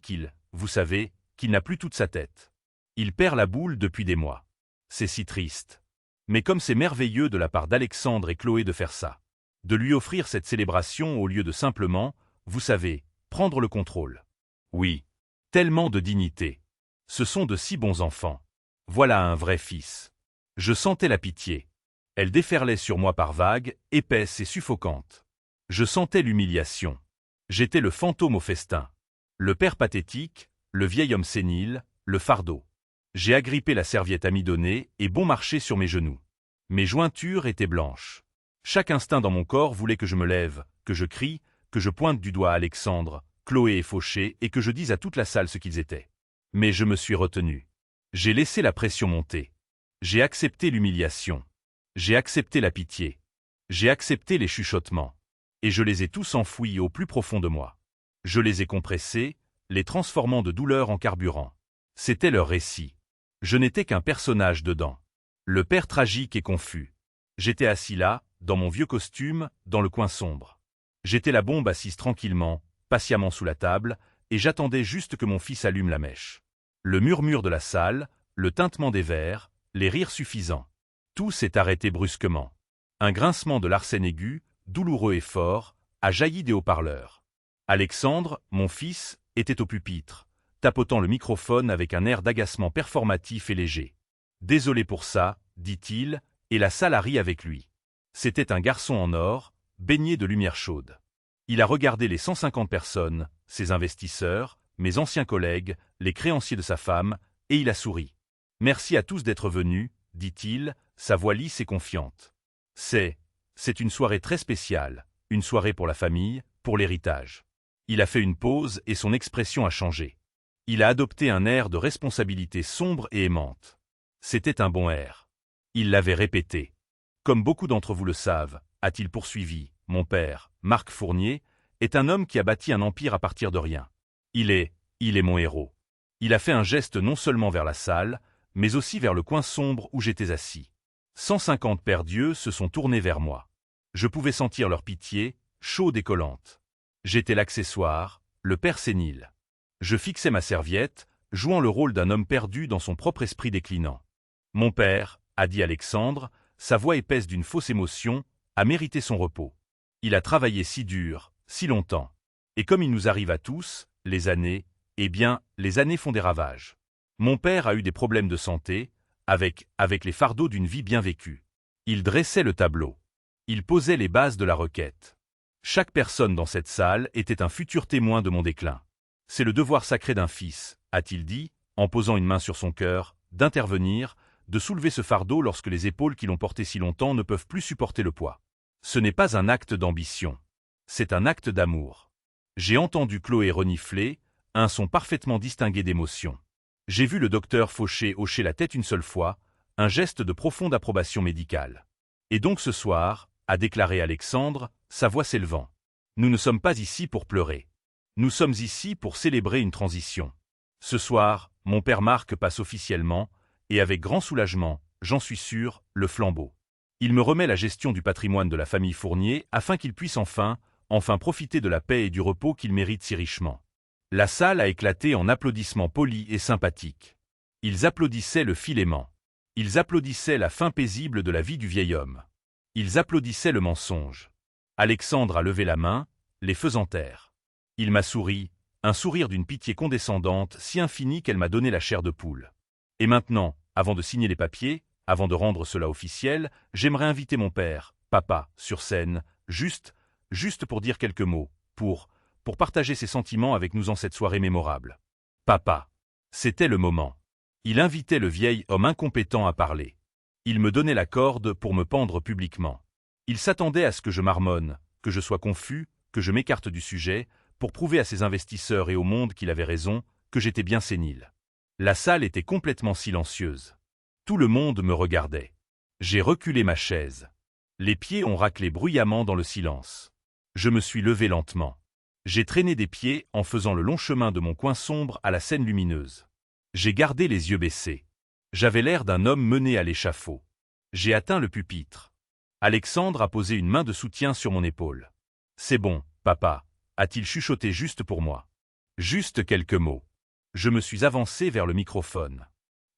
vous savez, qu'il n'a plus toute sa tête. Il perd la boule depuis des mois. C'est si triste. Mais comme c'est merveilleux de la part d'Alexandre et Chloé de faire ça. De lui offrir cette célébration au lieu de simplement, vous savez, prendre le contrôle. Oui. Tellement de dignité. Ce sont de si bons enfants. Voilà un vrai fils. Je sentais la pitié. Elle déferlait sur moi par vagues, épaisse et suffocante. Je sentais l'humiliation. J'étais le fantôme au festin. Le père pathétique, le vieil homme sénile, le fardeau. J'ai agrippé la serviette amidonnée et bon marché sur mes genoux. Mes jointures étaient blanches. Chaque instinct dans mon corps voulait que je me lève, que je crie, que je pointe du doigt Alexandre, Chloé et Fauché et que je dise à toute la salle ce qu'ils étaient. Mais je me suis retenu. J'ai laissé la pression monter. J'ai accepté l'humiliation. J'ai accepté la pitié. J'ai accepté les chuchotements. Et je les ai tous enfouis au plus profond de moi. Je les ai compressés, les transformant de douleur en carburant. C'était leur récit. Je n'étais qu'un personnage dedans. Le père tragique et confus. J'étais assis là, dans mon vieux costume, dans le coin sombre. J'étais la bombe assise tranquillement, patiemment sous la table, et j'attendais juste que mon fils allume la mèche. Le murmure de la salle, le tintement des verres, les rires suffisants. Tout s'est arrêté brusquement. Un grincement de l'arsène aigu, douloureux et fort, a jailli des haut-parleurs. Alexandre, mon fils, était au pupitre, tapotant le microphone avec un air d'agacement performatif et léger. « Désolé pour ça », dit-il, et la salle a ri avec lui. C'était un garçon en or, baigné de lumière chaude. Il a regardé les 150 personnes, ses investisseurs, mes anciens collègues, les créanciers de sa femme, et il a souri. « Merci à tous d'être venus », dit-il, sa voix lisse et confiante. C'est une soirée très spéciale, une soirée pour la famille, pour l'héritage. Il a fait une pause et son expression a changé. Il a adopté un air de responsabilité sombre et aimante. C'était un bon air. Il l'avait répété. Comme beaucoup d'entre vous le savent, a-t-il poursuivi, mon père, Marc Fournier, est un homme qui a bâti un empire à partir de rien. Il est mon héros. Il a fait un geste non seulement vers la salle, mais aussi vers le coin sombre où j'étais assis. 150 pères dieux se sont tournés vers moi. Je pouvais sentir leur pitié, chaude et collante. J'étais l'accessoire, le père sénile. Je fixais ma serviette, jouant le rôle d'un homme perdu dans son propre esprit déclinant. Mon père, a dit Alexandre, sa voix épaisse d'une fausse émotion, a mérité son repos. Il a travaillé si dur, si longtemps. Et comme il nous arrive à tous, les années font des ravages. Mon père a eu des problèmes de santé, avec les fardeaux d'une vie bien vécue. Il dressait le tableau. Il posait les bases de la requête. Chaque personne dans cette salle était un futur témoin de mon déclin. C'est le devoir sacré d'un fils, a-t-il dit, en posant une main sur son cœur, d'intervenir, de soulever ce fardeau lorsque les épaules qui l'ont porté si longtemps ne peuvent plus supporter le poids. Ce n'est pas un acte d'ambition. C'est un acte d'amour. J'ai entendu Chloé renifler, un son parfaitement distingué d'émotion. J'ai vu le docteur Fauché hocher la tête une seule fois, un geste de profonde approbation médicale. Et donc ce soir, a déclaré Alexandre, sa voix s'élevant. Nous ne sommes pas ici pour pleurer. Nous sommes ici pour célébrer une transition. Ce soir, mon père Marc passe officiellement, et avec grand soulagement, j'en suis sûr, le flambeau. Il me remet la gestion du patrimoine de la famille Fournier afin qu'il puisse enfin profiter de la paix et du repos qu'il mérite si richement. La salle a éclaté en applaudissements polis et sympathiques. Ils applaudissaient le filément. Ils applaudissaient la fin paisible de la vie du vieil homme. Ils applaudissaient le mensonge. Alexandre a levé la main, les faisant taire. Il m'a souri, un sourire d'une pitié condescendante si infinie qu'elle m'a donné la chair de poule. Et maintenant, avant de signer les papiers, avant de rendre cela officiel, j'aimerais inviter mon père, papa, sur scène, juste pour dire quelques mots, pour partager ses sentiments avec nous en cette soirée mémorable. Papa. C'était le moment. Il invitait le vieil homme incompétent à parler. Il me donnait la corde pour me pendre publiquement. Il s'attendait à ce que je marmonne, que je sois confus, que je m'écarte du sujet, pour prouver à ses investisseurs et au monde qu'il avait raison, que j'étais bien sénile. La salle était complètement silencieuse. Tout le monde me regardait. J'ai reculé ma chaise. Les pieds ont raclé bruyamment dans le silence. Je me suis levé lentement. J'ai traîné des pieds en faisant le long chemin de mon coin sombre à la scène lumineuse. J'ai gardé les yeux baissés. J'avais l'air d'un homme mené à l'échafaud. J'ai atteint le pupitre. Alexandre a posé une main de soutien sur mon épaule. « C'est bon, papa », a-t-il chuchoté juste pour moi. Juste quelques mots. Je me suis avancé vers le microphone.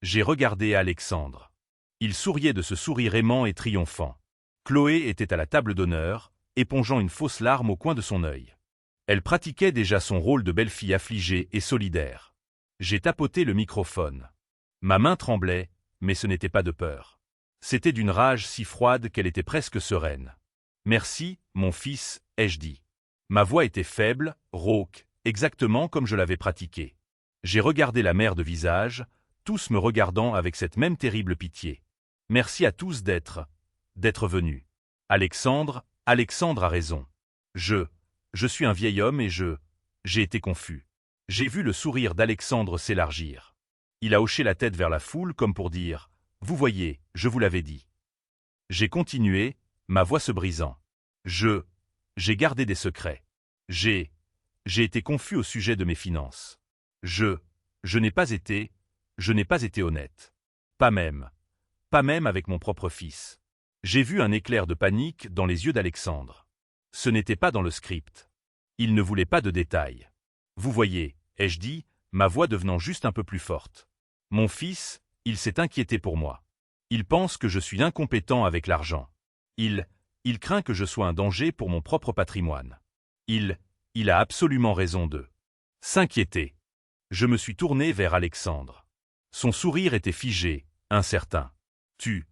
J'ai regardé Alexandre. Il souriait de ce sourire aimant et triomphant. Chloé était à la table d'honneur, épongeant une fausse larme au coin de son œil. Elle pratiquait déjà son rôle de belle-fille affligée et solidaire. J'ai tapoté le microphone. Ma main tremblait, mais ce n'était pas de peur. C'était d'une rage si froide qu'elle était presque sereine. « Merci, mon fils », ai-je dit. Ma voix était faible, rauque, exactement comme je l'avais pratiquée. J'ai regardé la mère de visage, tous me regardant avec cette même terrible pitié. Merci à tous d'être venus. Alexandre a raison. Je suis un vieil homme et j'ai été confus. J'ai vu le sourire d'Alexandre s'élargir. Il a hoché la tête vers la foule comme pour dire « Vous voyez, je vous l'avais dit ». J'ai continué, ma voix se brisant. J'ai gardé des secrets. J'ai été confus au sujet de mes finances. Je n'ai pas été honnête. Pas même avec mon propre fils. J'ai vu un éclair de panique dans les yeux d'Alexandre. Ce n'était pas dans le script. Il ne voulait pas de détails. Vous voyez, ai-je dit, ma voix devenant juste un peu plus forte. Mon fils, il s'est inquiété pour moi. Il pense que je suis incompétent avec l'argent. Il craint que je sois un danger pour mon propre patrimoine. Il a absolument raison de s'inquiéter. Je me suis tourné vers Alexandre. Son sourire était figé, incertain. Tu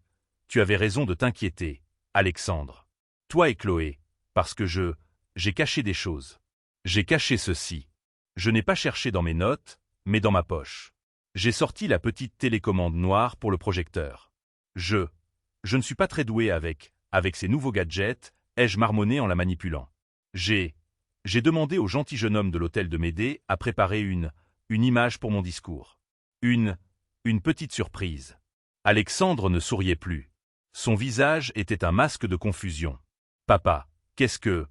avais raison de t'inquiéter, Alexandre. Toi et Chloé, parce que j'ai caché des choses. J'ai caché ceci. Je n'ai pas cherché dans mes notes, mais dans ma poche. J'ai sorti la petite télécommande noire pour le projecteur. Je ne suis pas très doué avec ces nouveaux gadgets, ai-je marmonné en la manipulant. J'ai demandé au gentil jeune homme de l'hôtel de m'aider à préparer une image pour mon discours. Une petite surprise. Alexandre ne souriait plus. Son visage était un masque de confusion. Papa, qu'est-ce que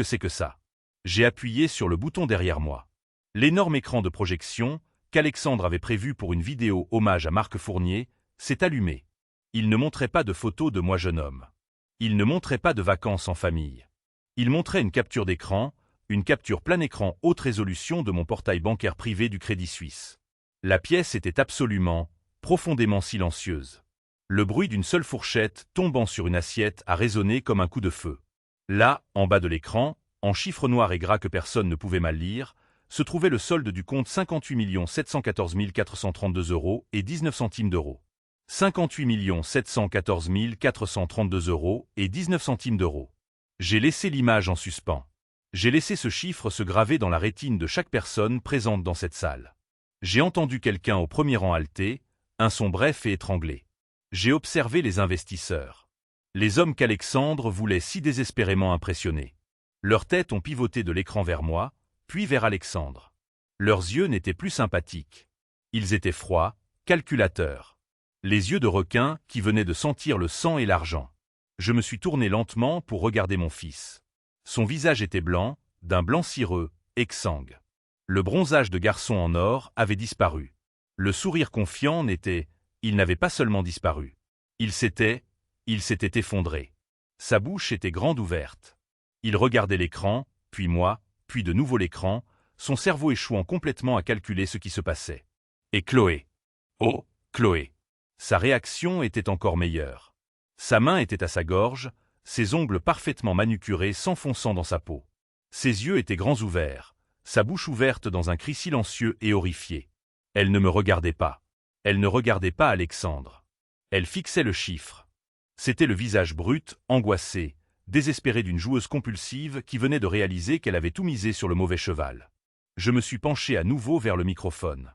c'est que ça? J'ai appuyé sur le bouton derrière moi. L'énorme écran de projection, qu'Alexandre avait prévu pour une vidéo hommage à Marc Fournier, s'est allumé. Il ne montrait pas de photos de moi jeune homme. Il ne montrait pas de vacances en famille. Il montrait une capture d'écran, une capture plein écran haute résolution de mon portail bancaire privé du Crédit Suisse. La pièce était absolument, profondément silencieuse. Le bruit d'une seule fourchette tombant sur une assiette a résonné comme un coup de feu. Là, en bas de l'écran, en chiffres noirs et gras que personne ne pouvait mal lire, se trouvait le solde du compte 58 714 432 € et 19 centimes d'euros. 58 714 432 € et 19 centimes d'euros. J'ai laissé l'image en suspens. J'ai laissé ce chiffre se graver dans la rétine de chaque personne présente dans cette salle. J'ai entendu quelqu'un au premier rang halter, un son bref et étranglé. J'ai observé les investisseurs. Les hommes qu'Alexandre voulait si désespérément impressionner. Leurs têtes ont pivoté de l'écran vers moi, puis vers Alexandre. Leurs yeux n'étaient plus sympathiques. Ils étaient froids, calculateurs. Les yeux de requin qui venaient de sentir le sang et l'argent. Je me suis tourné lentement pour regarder mon fils. Son visage était blanc, d'un blanc cireux, exsangue. Le bronzage de garçon en or avait disparu. Le sourire confiant il n'avait pas seulement disparu. Il s'était effondré. Sa bouche était grande ouverte. Il regardait l'écran, puis moi, puis de nouveau l'écran, son cerveau échouant complètement à calculer ce qui se passait. Et Chloé. Oh, Chloé. Sa réaction était encore meilleure. Sa main était à sa gorge, ses ongles parfaitement manucurés s'enfonçant dans sa peau. Ses yeux étaient grands ouverts, sa bouche ouverte dans un cri silencieux et horrifié. Elle ne me regardait pas. Elle ne regardait pas Alexandre. Elle fixait le chiffre. C'était le visage brut, angoissé, désespéré d'une joueuse compulsive qui venait de réaliser qu'elle avait tout misé sur le mauvais cheval. Je me suis penché à nouveau vers le microphone.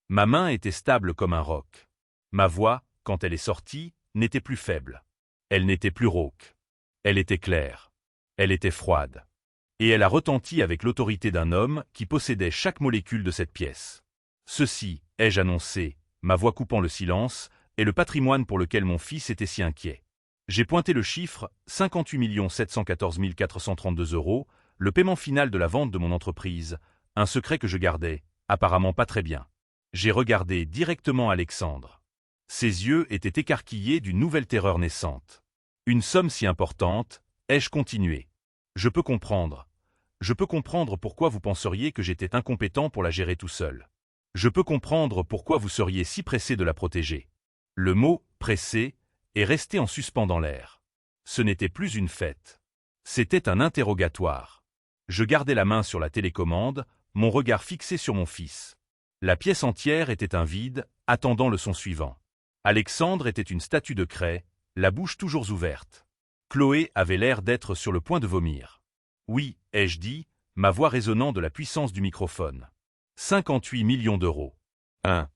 Ma main était stable comme un roc. Ma voix, quand elle est sortie, n'était plus faible. Elle n'était plus rauque. Elle était claire. Elle était froide. Et elle a retenti avec l'autorité d'un homme qui possédait chaque molécule de cette pièce. Ceci, ai-je annoncé, ma voix coupant le silence, est le patrimoine pour lequel mon fils était si inquiet. J'ai pointé le chiffre 58 714 432 €, le paiement final de la vente de mon entreprise, un secret que je gardais, apparemment pas très bien. J'ai regardé directement Alexandre. Ses yeux étaient écarquillés d'une nouvelle terreur naissante. Une somme si importante, ai-je continué. Je peux comprendre pourquoi vous penseriez que j'étais incompétent pour la gérer tout seul. Je peux comprendre pourquoi vous seriez si pressé de la protéger. Le mot « pressé » est resté en suspens dans l'air. Ce n'était plus une fête. C'était un interrogatoire. Je gardais la main sur la télécommande, mon regard fixé sur mon fils. La pièce entière était un vide, attendant le son suivant. Alexandre était une statue de craie, la bouche toujours ouverte. Chloé avait l'air d'être sur le point de vomir. Oui, ai-je dit, ma voix résonnant de la puissance du microphone. 58 millions d'euros. Un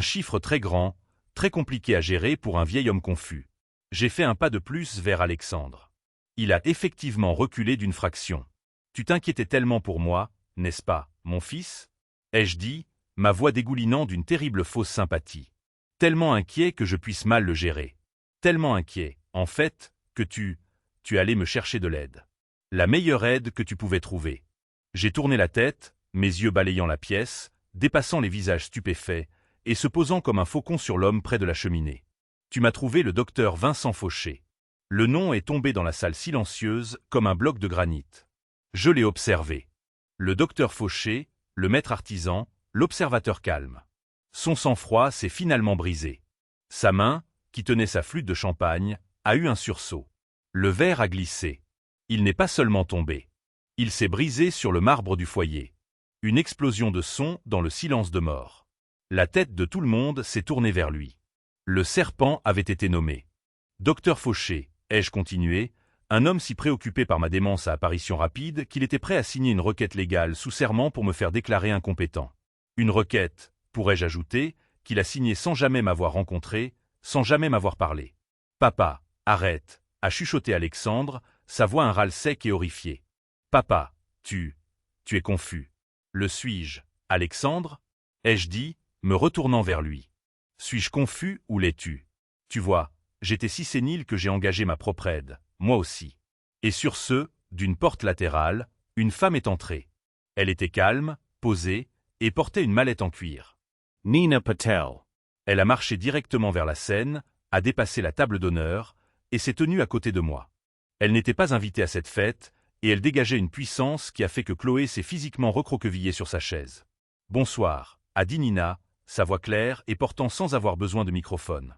chiffre très grand, très compliqué à gérer pour un vieil homme confus. J'ai fait un pas de plus vers Alexandre. Il a effectivement reculé d'une fraction. Tu t'inquiétais tellement pour moi, n'est-ce pas, mon fils? Ai-je dit, ma voix dégoulinant d'une terrible fausse sympathie. Tellement inquiet que je puisse mal le gérer. Tellement inquiet, en fait, que tu allais me chercher de l'aide. La meilleure aide que tu pouvais trouver. J'ai tourné la tête, mes yeux balayant la pièce, dépassant les visages stupéfaits, et se posant comme un faucon sur l'homme près de la cheminée. Tu m'as trouvé le docteur Vincent Fauché. Le nom est tombé dans la salle silencieuse comme un bloc de granit. Je l'ai observé. Le docteur Fauché, le maître artisan, l'observateur calme. Son sang-froid s'est finalement brisé. Sa main, qui tenait sa flûte de champagne, a eu un sursaut. Le verre a glissé. Il n'est pas seulement tombé. Il s'est brisé sur le marbre du foyer. Une explosion de son dans le silence de mort. La tête de tout le monde s'est tournée vers lui. Le serpent avait été nommé. Docteur Fauché, ai-je continué, un homme si préoccupé par ma démence à apparition rapide qu'il était prêt à signer une requête légale sous serment pour me faire déclarer incompétent. Une requête, pourrais-je ajouter, qu'il a signée sans jamais m'avoir rencontré, sans jamais m'avoir parlé. Papa, arrête, a chuchoté Alexandre, sa voix un râle sec et horrifié. Papa, tu es confus. Le suis-je, Alexandre? Ai-je dit, me retournant vers lui. Suis-je confus ou l'es-tu? Tu vois, j'étais si sénile que j'ai engagé ma propre aide, moi aussi. Et sur ce, d'une porte latérale, une femme est entrée. Elle était calme, posée, et portait une mallette en cuir. Nina Patel. Elle a marché directement vers la scène, a dépassé la table d'honneur, et s'est tenue à côté de moi. Elle n'était pas invitée à cette fête, et elle dégageait une puissance qui a fait que Chloé s'est physiquement recroquevillée sur sa chaise. Bonsoir, a dit Nina, sa voix claire et portant sans avoir besoin de microphone.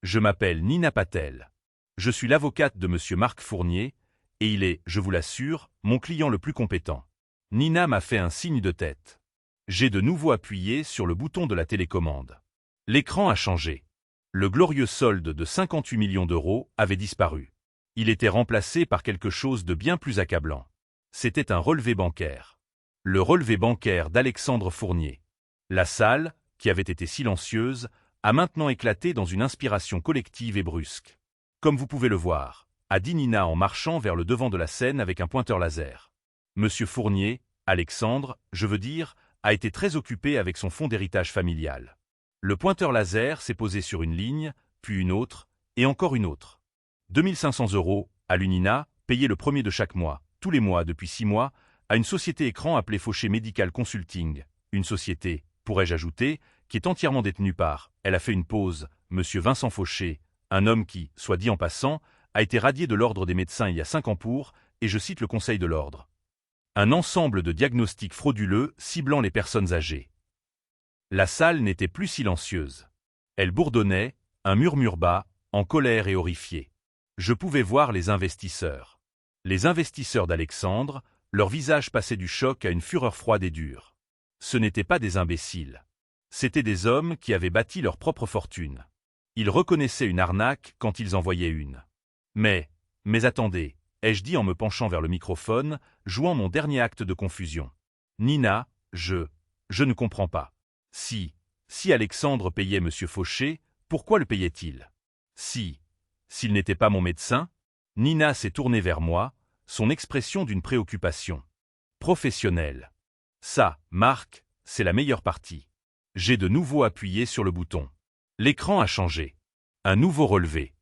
Je m'appelle Nina Patel. Je suis l'avocate de monsieur Marc Fournier, et il est, je vous l'assure, mon client le plus compétent. Nina m'a fait un signe de tête. J'ai de nouveau appuyé sur le bouton de la télécommande. L'écran a changé. Le glorieux solde de 58 millions d'euros avait disparu. Il était remplacé par quelque chose de bien plus accablant. C'était un relevé bancaire. Le relevé bancaire d'Alexandre Fournier. La salle, qui avait été silencieuse, a maintenant éclaté dans une inspiration collective et brusque. Comme vous pouvez le voir, a dit Nina en marchant vers le devant de la scène avec un pointeur laser. Monsieur Fournier, Alexandre, je veux dire, a été très occupé avec son fonds d'héritage familial. Le pointeur laser s'est posé sur une ligne, puis une autre, et encore une autre. 2500 €, à l'Unina, payés le premier de chaque mois, tous les mois depuis 6 mois, à une société écran appelée Fauché Medical Consulting, une société, pourrais-je ajouter, qui est entièrement détenue par, elle a fait une pause, monsieur Vincent Fauché, un homme qui, soit dit en passant, a été radié de l'ordre des médecins il y a 5 ans pour, et je cite le Conseil de l'ordre, un ensemble de diagnostics frauduleux ciblant les personnes âgées. La salle n'était plus silencieuse. Elle bourdonnait, un murmure bas, en colère et horrifié. Je pouvais voir les investisseurs. Les investisseurs d'Alexandre, leur visage passait du choc à une fureur froide et dure. Ce n'étaient pas des imbéciles. C'étaient des hommes qui avaient bâti leur propre fortune. Ils reconnaissaient une arnaque quand ils en voyaient une. Mais attendez, ai-je dit en me penchant vers le microphone, jouant mon dernier acte de confusion. Nina, je ne comprends pas. Si Alexandre payait monsieur Fauché, pourquoi le payait-il? S'il n'était pas mon médecin? Nina s'est tournée vers moi, son expression d'une préoccupation professionnelle. Ça, Marc, c'est la meilleure partie. J'ai de nouveau appuyé sur le bouton. L'écran a changé. Un nouveau relevé.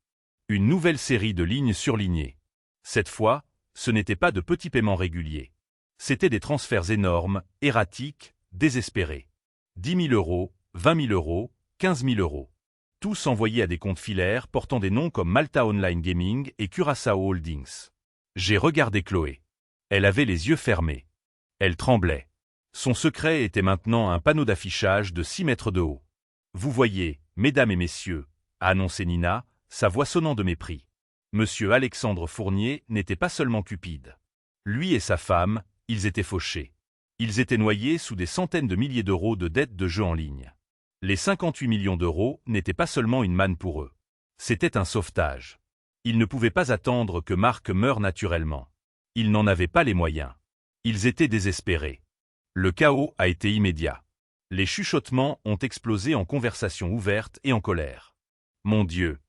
Une nouvelle série de lignes surlignées. Cette fois, ce n'était pas de petits paiements réguliers. C'étaient des transferts énormes, erratiques, désespérés. 10 000 €, 20 000 €, 15 000 €. Tous envoyés à des comptes filaires portant des noms comme Malta Online Gaming et Curaçao Holdings. J'ai regardé Chloé. Elle avait les yeux fermés. Elle tremblait. Son secret était maintenant un panneau d'affichage de 6 mètres de haut. Vous voyez, mesdames et messieurs, a annoncé Nina, sa voix sonnant de mépris. Monsieur Alexandre Fournier n'était pas seulement cupide. Lui et sa femme, ils étaient fauchés. Ils étaient noyés sous des centaines de milliers d'euros de dettes de jeux en ligne. Les 58 millions d'euros n'étaient pas seulement une manne pour eux. C'était un sauvetage. Ils ne pouvaient pas attendre que Marc meure naturellement. Ils n'en avaient pas les moyens. Ils étaient désespérés. Le chaos a été immédiat. Les chuchotements ont explosé en conversations ouvertes et en colère. Mon Dieu!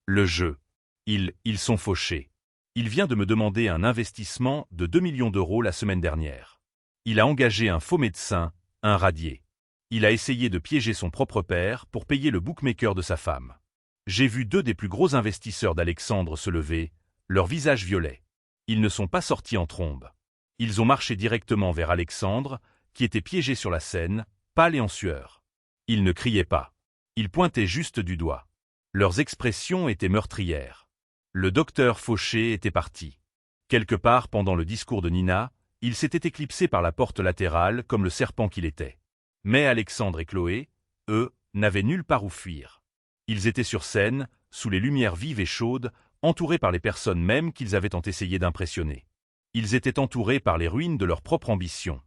Le jeu! Ils sont fauchés. Il vient de me demander un investissement de 2 millions d'euros la semaine dernière. Il a engagé un faux médecin, un radié. Il a essayé de piéger son propre père pour payer le bookmaker de sa femme. J'ai vu 2 des plus gros investisseurs d'Alexandre se lever, leurs visages violets. Ils ne sont pas sortis en trombe. Ils ont marché directement vers Alexandre, qui était piégé sur la scène, pâle et en sueur. Ils ne criaient pas. Ils pointaient juste du doigt. Leurs expressions étaient meurtrières. Le docteur Fauché était parti. Quelque part pendant le discours de Nina, il s'était éclipsé par la porte latérale comme le serpent qu'il était. Mais Alexandre et Chloé, eux, n'avaient nulle part où fuir. Ils étaient sur scène, sous les lumières vives et chaudes, entourés par les personnes mêmes qu'ils avaient tant essayé d'impressionner. Ils étaient entourés par les ruines de leur propre ambition.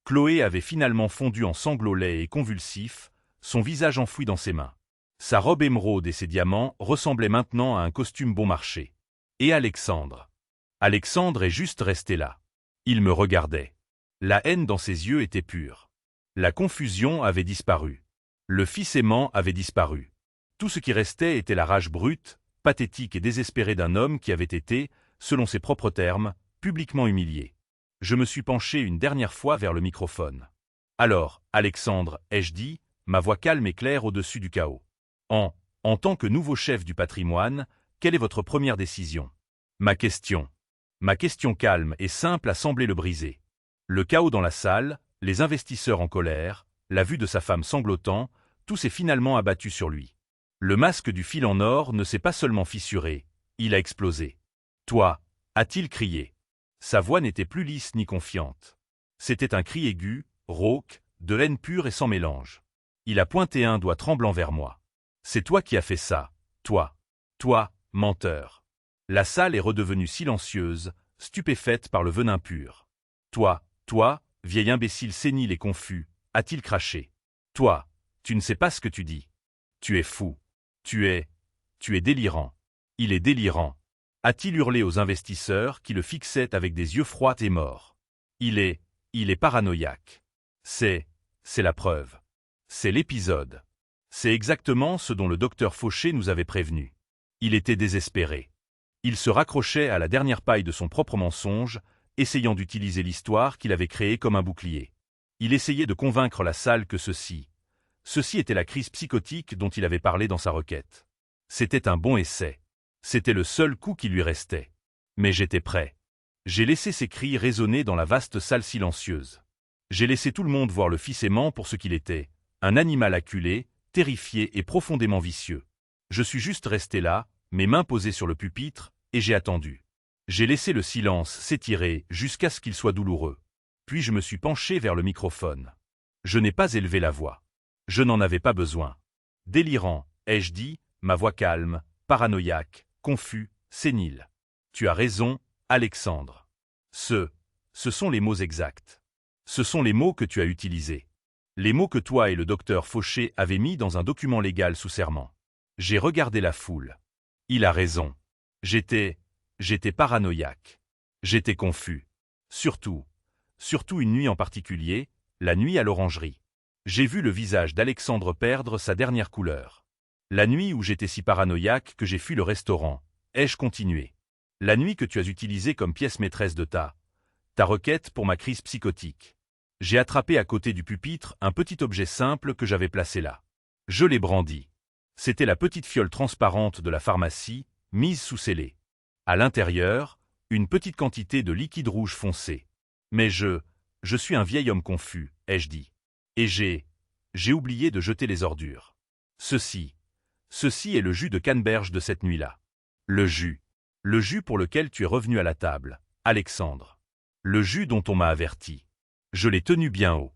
Chloé avait finalement fondu en sanglots laids et convulsifs, son visage enfoui dans ses mains. Sa robe émeraude et ses diamants ressemblaient maintenant à un costume bon marché. Et Alexandre est juste resté là. Il me regardait. La haine dans ses yeux était pure. La confusion avait disparu. Le fils aimant avait disparu. Tout ce qui restait était la rage brute, pathétique et désespérée d'un homme qui avait été, selon ses propres termes, publiquement humilié. Je me suis penché une dernière fois vers le microphone. Alors, Alexandre, ai-je dit, ma voix calme et claire au-dessus du chaos. En tant que nouveau chef du patrimoine, quelle est votre première décision? Ma question calme et simple a semblé le briser. Le chaos dans la salle, les investisseurs en colère, la vue de sa femme sanglotant, tout s'est finalement abattu sur lui. Le masque du fil en or ne s'est pas seulement fissuré, il a explosé. Toi, a-t-il crié. Sa voix n'était plus lisse ni confiante. C'était un cri aigu, rauque, de haine pure et sans mélange. Il a pointé un doigt tremblant vers moi. C'est toi qui as fait ça, toi, menteur. La salle est redevenue silencieuse, stupéfaite par le venin pur. Toi, vieil imbécile sénile et confus, a-t-il craché. Toi, tu ne sais pas ce que tu dis. Tu es fou. Tu es délirant. Il est délirant. A-t-il hurlé aux investisseurs qui le fixaient avec des yeux froids et morts. Il est paranoïaque. C'est la preuve. C'est l'épisode. C'est exactement ce dont le docteur Fauché nous avait prévenu. Il était désespéré. Il se raccrochait à la dernière paille de son propre mensonge, essayant d'utiliser l'histoire qu'il avait créée comme un bouclier. Il essayait de convaincre la salle que ceci était la crise psychotique dont il avait parlé dans sa requête. C'était un bon essai. C'était le seul coup qui lui restait. Mais j'étais prêt. J'ai laissé ses cris résonner dans la vaste salle silencieuse. J'ai laissé tout le monde voir le fils aimant pour ce qu'il était, un animal acculé, terrifié et profondément vicieux. Je suis juste resté là, mes mains posées sur le pupitre, et j'ai attendu. J'ai laissé le silence s'étirer jusqu'à ce qu'il soit douloureux. Puis je me suis penché vers le microphone. Je n'ai pas élevé la voix. Je n'en avais pas besoin. Délirant, ai-je dit, ma voix calme, paranoïaque, confus, sénile. Tu as raison, Alexandre. Ce sont les mots exacts. Ce sont les mots que tu as utilisés. Les mots que toi et le docteur Fauché avez mis dans un document légal sous serment. J'ai regardé la foule. Il a raison. J'étais paranoïaque. J'étais confus. Surtout une nuit en particulier, la nuit à l'orangerie. J'ai vu le visage d'Alexandre perdre sa dernière couleur. La nuit où j'étais si paranoïaque que j'ai fui le restaurant. Ai-je continué? La nuit que tu as utilisée comme pièce maîtresse de ta requête pour ma crise psychotique. J'ai attrapé à côté du pupitre un petit objet simple que j'avais placé là. Je l'ai brandi. C'était la petite fiole transparente de la pharmacie, mise sous scellé. À l'intérieur, une petite quantité de liquide rouge foncé. Mais je suis un vieil homme confus, ai-je dit. Et j'ai oublié de jeter les ordures. Ceci est le jus de canneberge de cette nuit-là. Le jus pour lequel tu es revenu à la table, Alexandre. Le jus dont on m'a averti. Je l'ai tenu bien haut.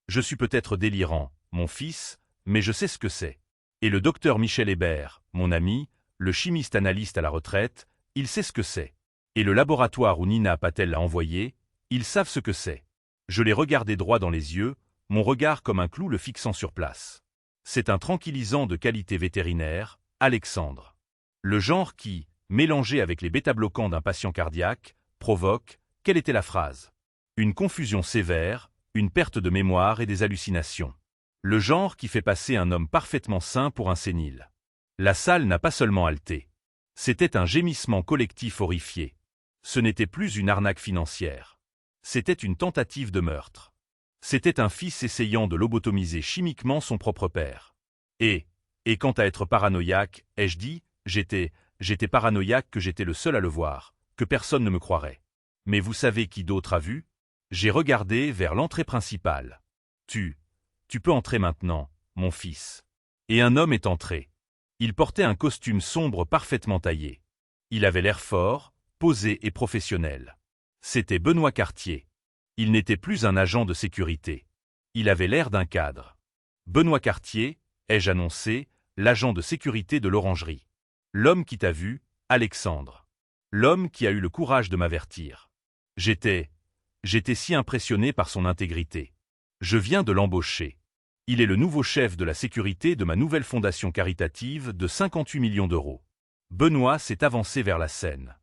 Je suis peut-être délirant, mon fils, mais je sais ce que c'est. Et le docteur Michel Hébert, mon ami, le chimiste analyste à la retraite, il sait ce que c'est. Et le laboratoire où Nina Patel l'a envoyé, ils savent ce que c'est. Je l'ai regardé droit dans les yeux, mon regard comme un clou le fixant sur place. C'est un tranquillisant de qualité vétérinaire, Alexandre. Le genre qui, mélangé avec les bêta-bloquants d'un patient cardiaque, provoque, quelle était la phrase? Une confusion sévère, une perte de mémoire et des hallucinations. Le genre qui fait passer un homme parfaitement sain pour un sénile. La salle n'a pas seulement halté. C'était un gémissement collectif horrifié. Ce n'était plus une arnaque financière. C'était une tentative de meurtre. C'était un fils essayant de lobotomiser chimiquement son propre père. Et quant à être paranoïaque, ai-je dit, j'étais paranoïaque que j'étais le seul à le voir, que personne ne me croirait. Mais vous savez qui d'autre a vu? J'ai regardé vers l'entrée principale. Tu peux entrer maintenant, mon fils. Et un homme est entré. Il portait un costume sombre parfaitement taillé. Il avait l'air fort, posé et professionnel. C'était Benoît Cartier. Il n'était plus un agent de sécurité. Il avait l'air d'un cadre. Benoît Cartier, ai-je annoncé, l'agent de sécurité de l'orangerie. L'homme qui t'a vu, Alexandre. L'homme qui a eu le courage de m'avertir. J'étais si impressionné par son intégrité. Je viens de l'embaucher. Il est le nouveau chef de la sécurité de ma nouvelle fondation caritative de 58 millions d'euros. Benoît s'est avancé vers la scène.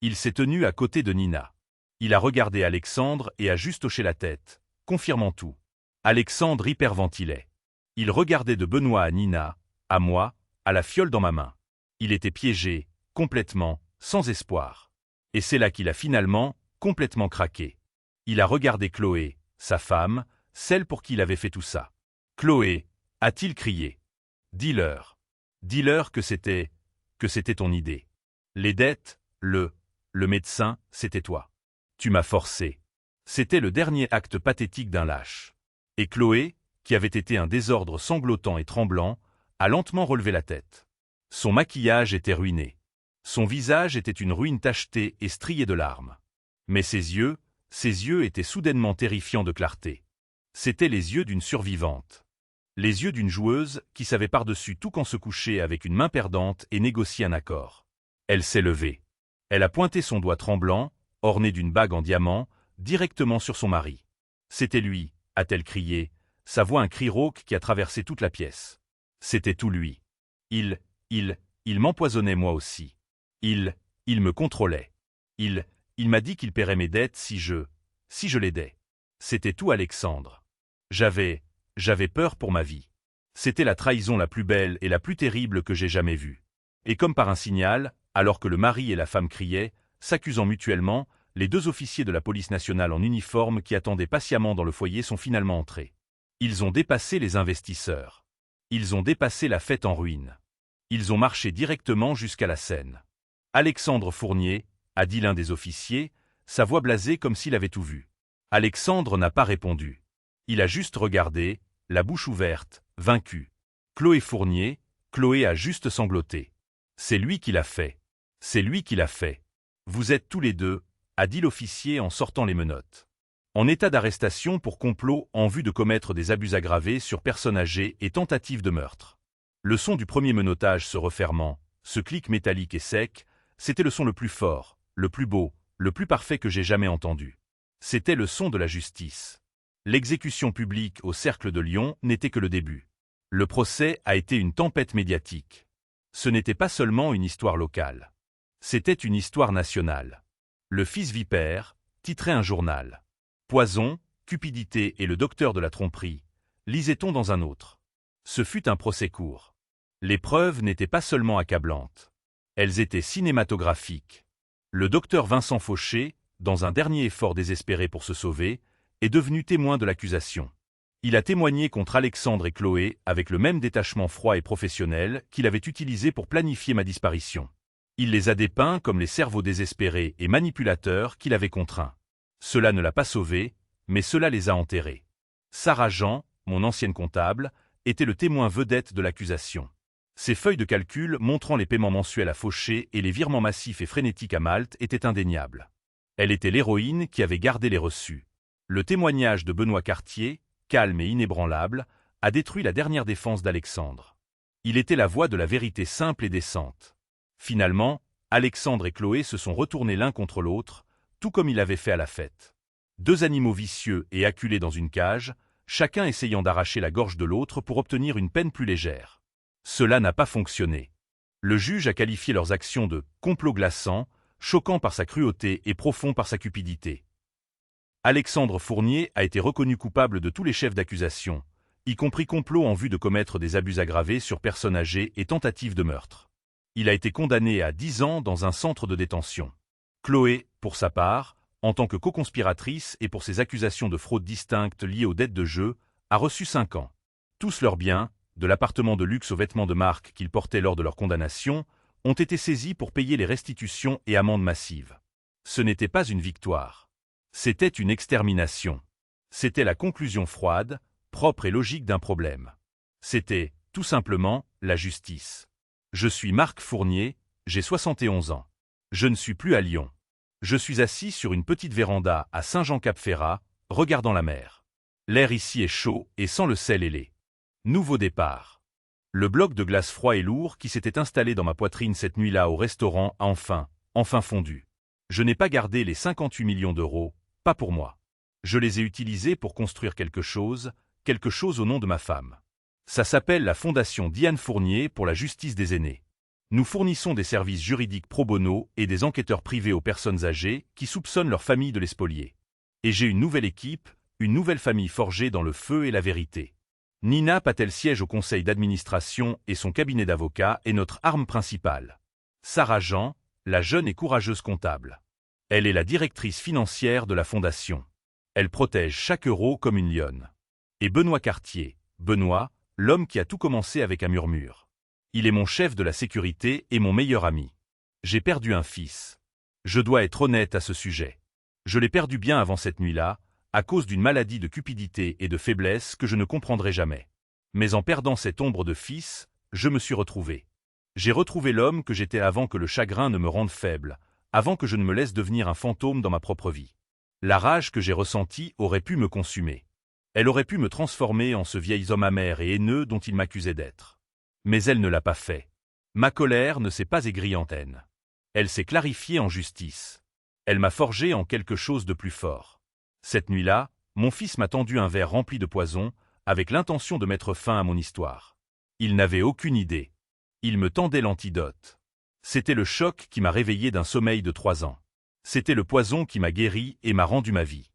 Il s'est tenu à côté de Nina. Il a regardé Alexandre et a juste hoché la tête, confirmant tout. Alexandre hyperventilait. Il regardait de Benoît à Nina, à moi, à la fiole dans ma main. Il était piégé, complètement, sans espoir. Et c'est là qu'il a finalement, complètement craqué. Il a regardé Chloé, sa femme, celle pour qui il avait fait tout ça. Chloé, a-t-il crié. Dis-leur que c'était ton idée. Les dettes, le médecin, c'était toi. Tu m'as forcé. C'était le dernier acte pathétique d'un lâche. Et Chloé, qui avait été un désordre sanglotant et tremblant, a lentement relevé la tête. Son maquillage était ruiné. Son visage était une ruine tachetée et striée de larmes. Mais ses yeux étaient soudainement terrifiants de clarté. C'étaient les yeux d'une survivante. Les yeux d'une joueuse qui savait par-dessus tout quand se coucher avec une main perdante et négocier un accord. Elle s'est levée. Elle a pointé son doigt tremblant, orné d'une bague en diamant, directement sur son mari. C'était lui, a-t-elle crié, sa voix un cri rauque qui a traversé toute la pièce. C'était tout lui. Il m'empoisonnait moi aussi. Il me contrôlait. Il m'a dit qu'il paierait mes dettes si je l'aidais. C'était tout Alexandre. J'avais peur pour ma vie. C'était la trahison la plus belle et la plus terrible que j'ai jamais vue. Et comme par un signal, alors que le mari et la femme criaient, s'accusant mutuellement, les 2 officiers de la police nationale en uniforme qui attendaient patiemment dans le foyer sont finalement entrés. Ils ont dépassé les investisseurs. Ils ont dépassé la fête en ruine. Ils ont marché directement jusqu'à la scène. « Alexandre Fournier », a dit l'un des officiers, sa voix blasée comme s'il avait tout vu. Alexandre n'a pas répondu. Il a juste regardé, la bouche ouverte, vaincu. Chloé Fournier, Chloé a juste sangloté. C'est lui qui l'a fait. C'est lui qui l'a fait. Vous êtes tous les deux, a dit l'officier en sortant les menottes. En état d'arrestation pour complot en vue de commettre des abus aggravés sur personnes âgées et tentative de meurtre. Le son du premier menottage se refermant, ce clic métallique et sec, c'était le son le plus fort, le plus beau, le plus parfait que j'ai jamais entendu. C'était le son de la justice. L'exécution publique au Cercle de Lyon n'était que le début. Le procès a été une tempête médiatique. Ce n'était pas seulement une histoire locale. C'était une histoire nationale. Le fils vipère, titrait un journal. Poison, cupidité et le docteur de la tromperie, lisait-on dans un autre. Ce fut un procès court. Les preuves n'étaient pas seulement accablantes. Elles étaient cinématographiques. Le docteur Vincent Fauché, dans un dernier effort désespéré pour se sauver, est devenu témoin de l'accusation. Il a témoigné contre Alexandre et Chloé avec le même détachement froid et professionnel qu'il avait utilisé pour planifier ma disparition. Il les a dépeints comme les cerveaux désespérés et manipulateurs qu'il avait contraints. Cela ne l'a pas sauvé, mais cela les a enterrés. Sarah Jean, mon ancienne comptable, était le témoin vedette de l'accusation. Ses feuilles de calcul montrant les paiements mensuels à Fauché et les virements massifs et frénétiques à Malte étaient indéniables. Elle était l'héroïne qui avait gardé les reçus. Le témoignage de Benoît Cartier, calme et inébranlable, a détruit la dernière défense d'Alexandre. Il était la voix de la vérité simple et décente. Finalement, Alexandre et Chloé se sont retournés l'un contre l'autre, tout comme il avait fait à la fête. 2 animaux vicieux et acculés dans une cage, chacun essayant d'arracher la gorge de l'autre pour obtenir une peine plus légère. Cela n'a pas fonctionné. Le juge a qualifié leurs actions de « complot glaçant », choquant par sa cruauté et profond par sa cupidité. Alexandre Fournier a été reconnu coupable de tous les chefs d'accusation, y compris complot en vue de commettre des abus aggravés sur personnes âgées et tentative de meurtre. Il a été condamné à 10 ans dans un centre de détention. Chloé, pour sa part, en tant que co-conspiratrice et pour ses accusations de fraude distinctes liées aux dettes de jeu, a reçu 5 ans. Tous leurs biens, de l'appartement de luxe aux vêtements de marque qu'ils portaient lors de leur condamnation, ont été saisis pour payer les restitutions et amendes massives. Ce n'était pas une victoire. C'était une extermination. C'était la conclusion froide, propre et logique d'un problème. C'était, tout simplement, la justice. Je suis Marc Fournier, j'ai 71 ans. Je ne suis plus à Lyon. Je suis assis sur une petite véranda à Saint-Jean-Cap-Ferrat, regardant la mer. L'air ici est chaud et sent le sel ailé. Nouveau départ. Le bloc de glace froid et lourd qui s'était installé dans ma poitrine cette nuit-là au restaurant a enfin fondu. Je n'ai pas gardé les 58 millions d'euros, pas pour moi. Je les ai utilisés pour construire quelque chose au nom de ma femme. Ça s'appelle la Fondation Diane Fournier pour la justice des aînés. Nous fournissons des services juridiques pro bono et des enquêteurs privés aux personnes âgées qui soupçonnent leur famille de les spolier. Et j'ai une nouvelle équipe, une nouvelle famille forgée dans le feu et la vérité. Nina Patel siège au conseil d'administration et son cabinet d'avocats est notre arme principale. Sarah Jean, la jeune et courageuse comptable. Elle est la directrice financière de la fondation. Elle protège chaque euro comme une lionne. Et Benoît Cartier, Benoît, l'homme qui a tout commencé avec un murmure. Il est mon chef de la sécurité et mon meilleur ami. J'ai perdu un fils. Je dois être honnête à ce sujet. Je l'ai perdu bien avant cette nuit-là, à cause d'une maladie de cupidité et de faiblesse que je ne comprendrai jamais. Mais en perdant cette ombre de fils, je me suis retrouvé. J'ai retrouvé l'homme que j'étais avant que le chagrin ne me rende faible, avant que je ne me laisse devenir un fantôme dans ma propre vie. La rage que j'ai ressentie aurait pu me consumer. Elle aurait pu me transformer en ce vieil homme amer et haineux dont il m'accusait d'être. Mais elle ne l'a pas fait. Ma colère ne s'est pas aigrie en haine. Elle s'est clarifiée en justice. Elle m'a forgé en quelque chose de plus fort. Cette nuit-là, mon fils m'a tendu un verre rempli de poison, avec l'intention de mettre fin à mon histoire. Il n'avait aucune idée. Il me tendait l'antidote. C'était le choc qui m'a réveillé d'un sommeil de 3 ans. C'était le poison qui m'a guéri et m'a rendu ma vie.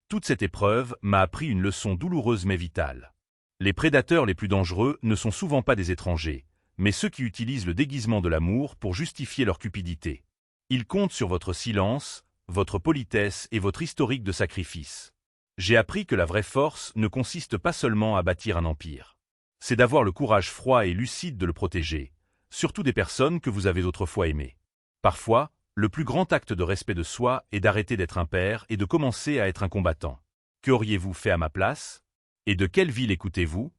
Toute cette épreuve m'a appris une leçon douloureuse mais vitale. Les prédateurs les plus dangereux ne sont souvent pas des étrangers, mais ceux qui utilisent le déguisement de l'amour pour justifier leur cupidité. Ils comptent sur votre silence, votre politesse et votre historique de sacrifice. J'ai appris que la vraie force ne consiste pas seulement à bâtir un empire. C'est d'avoir le courage froid et lucide de le protéger, surtout des personnes que vous avez autrefois aimées. Parfois, le plus grand acte de respect de soi est d'arrêter d'être un père et de commencer à être un combattant. Que auriez-vous fait à ma place? Et de quelle ville écoutez-vous?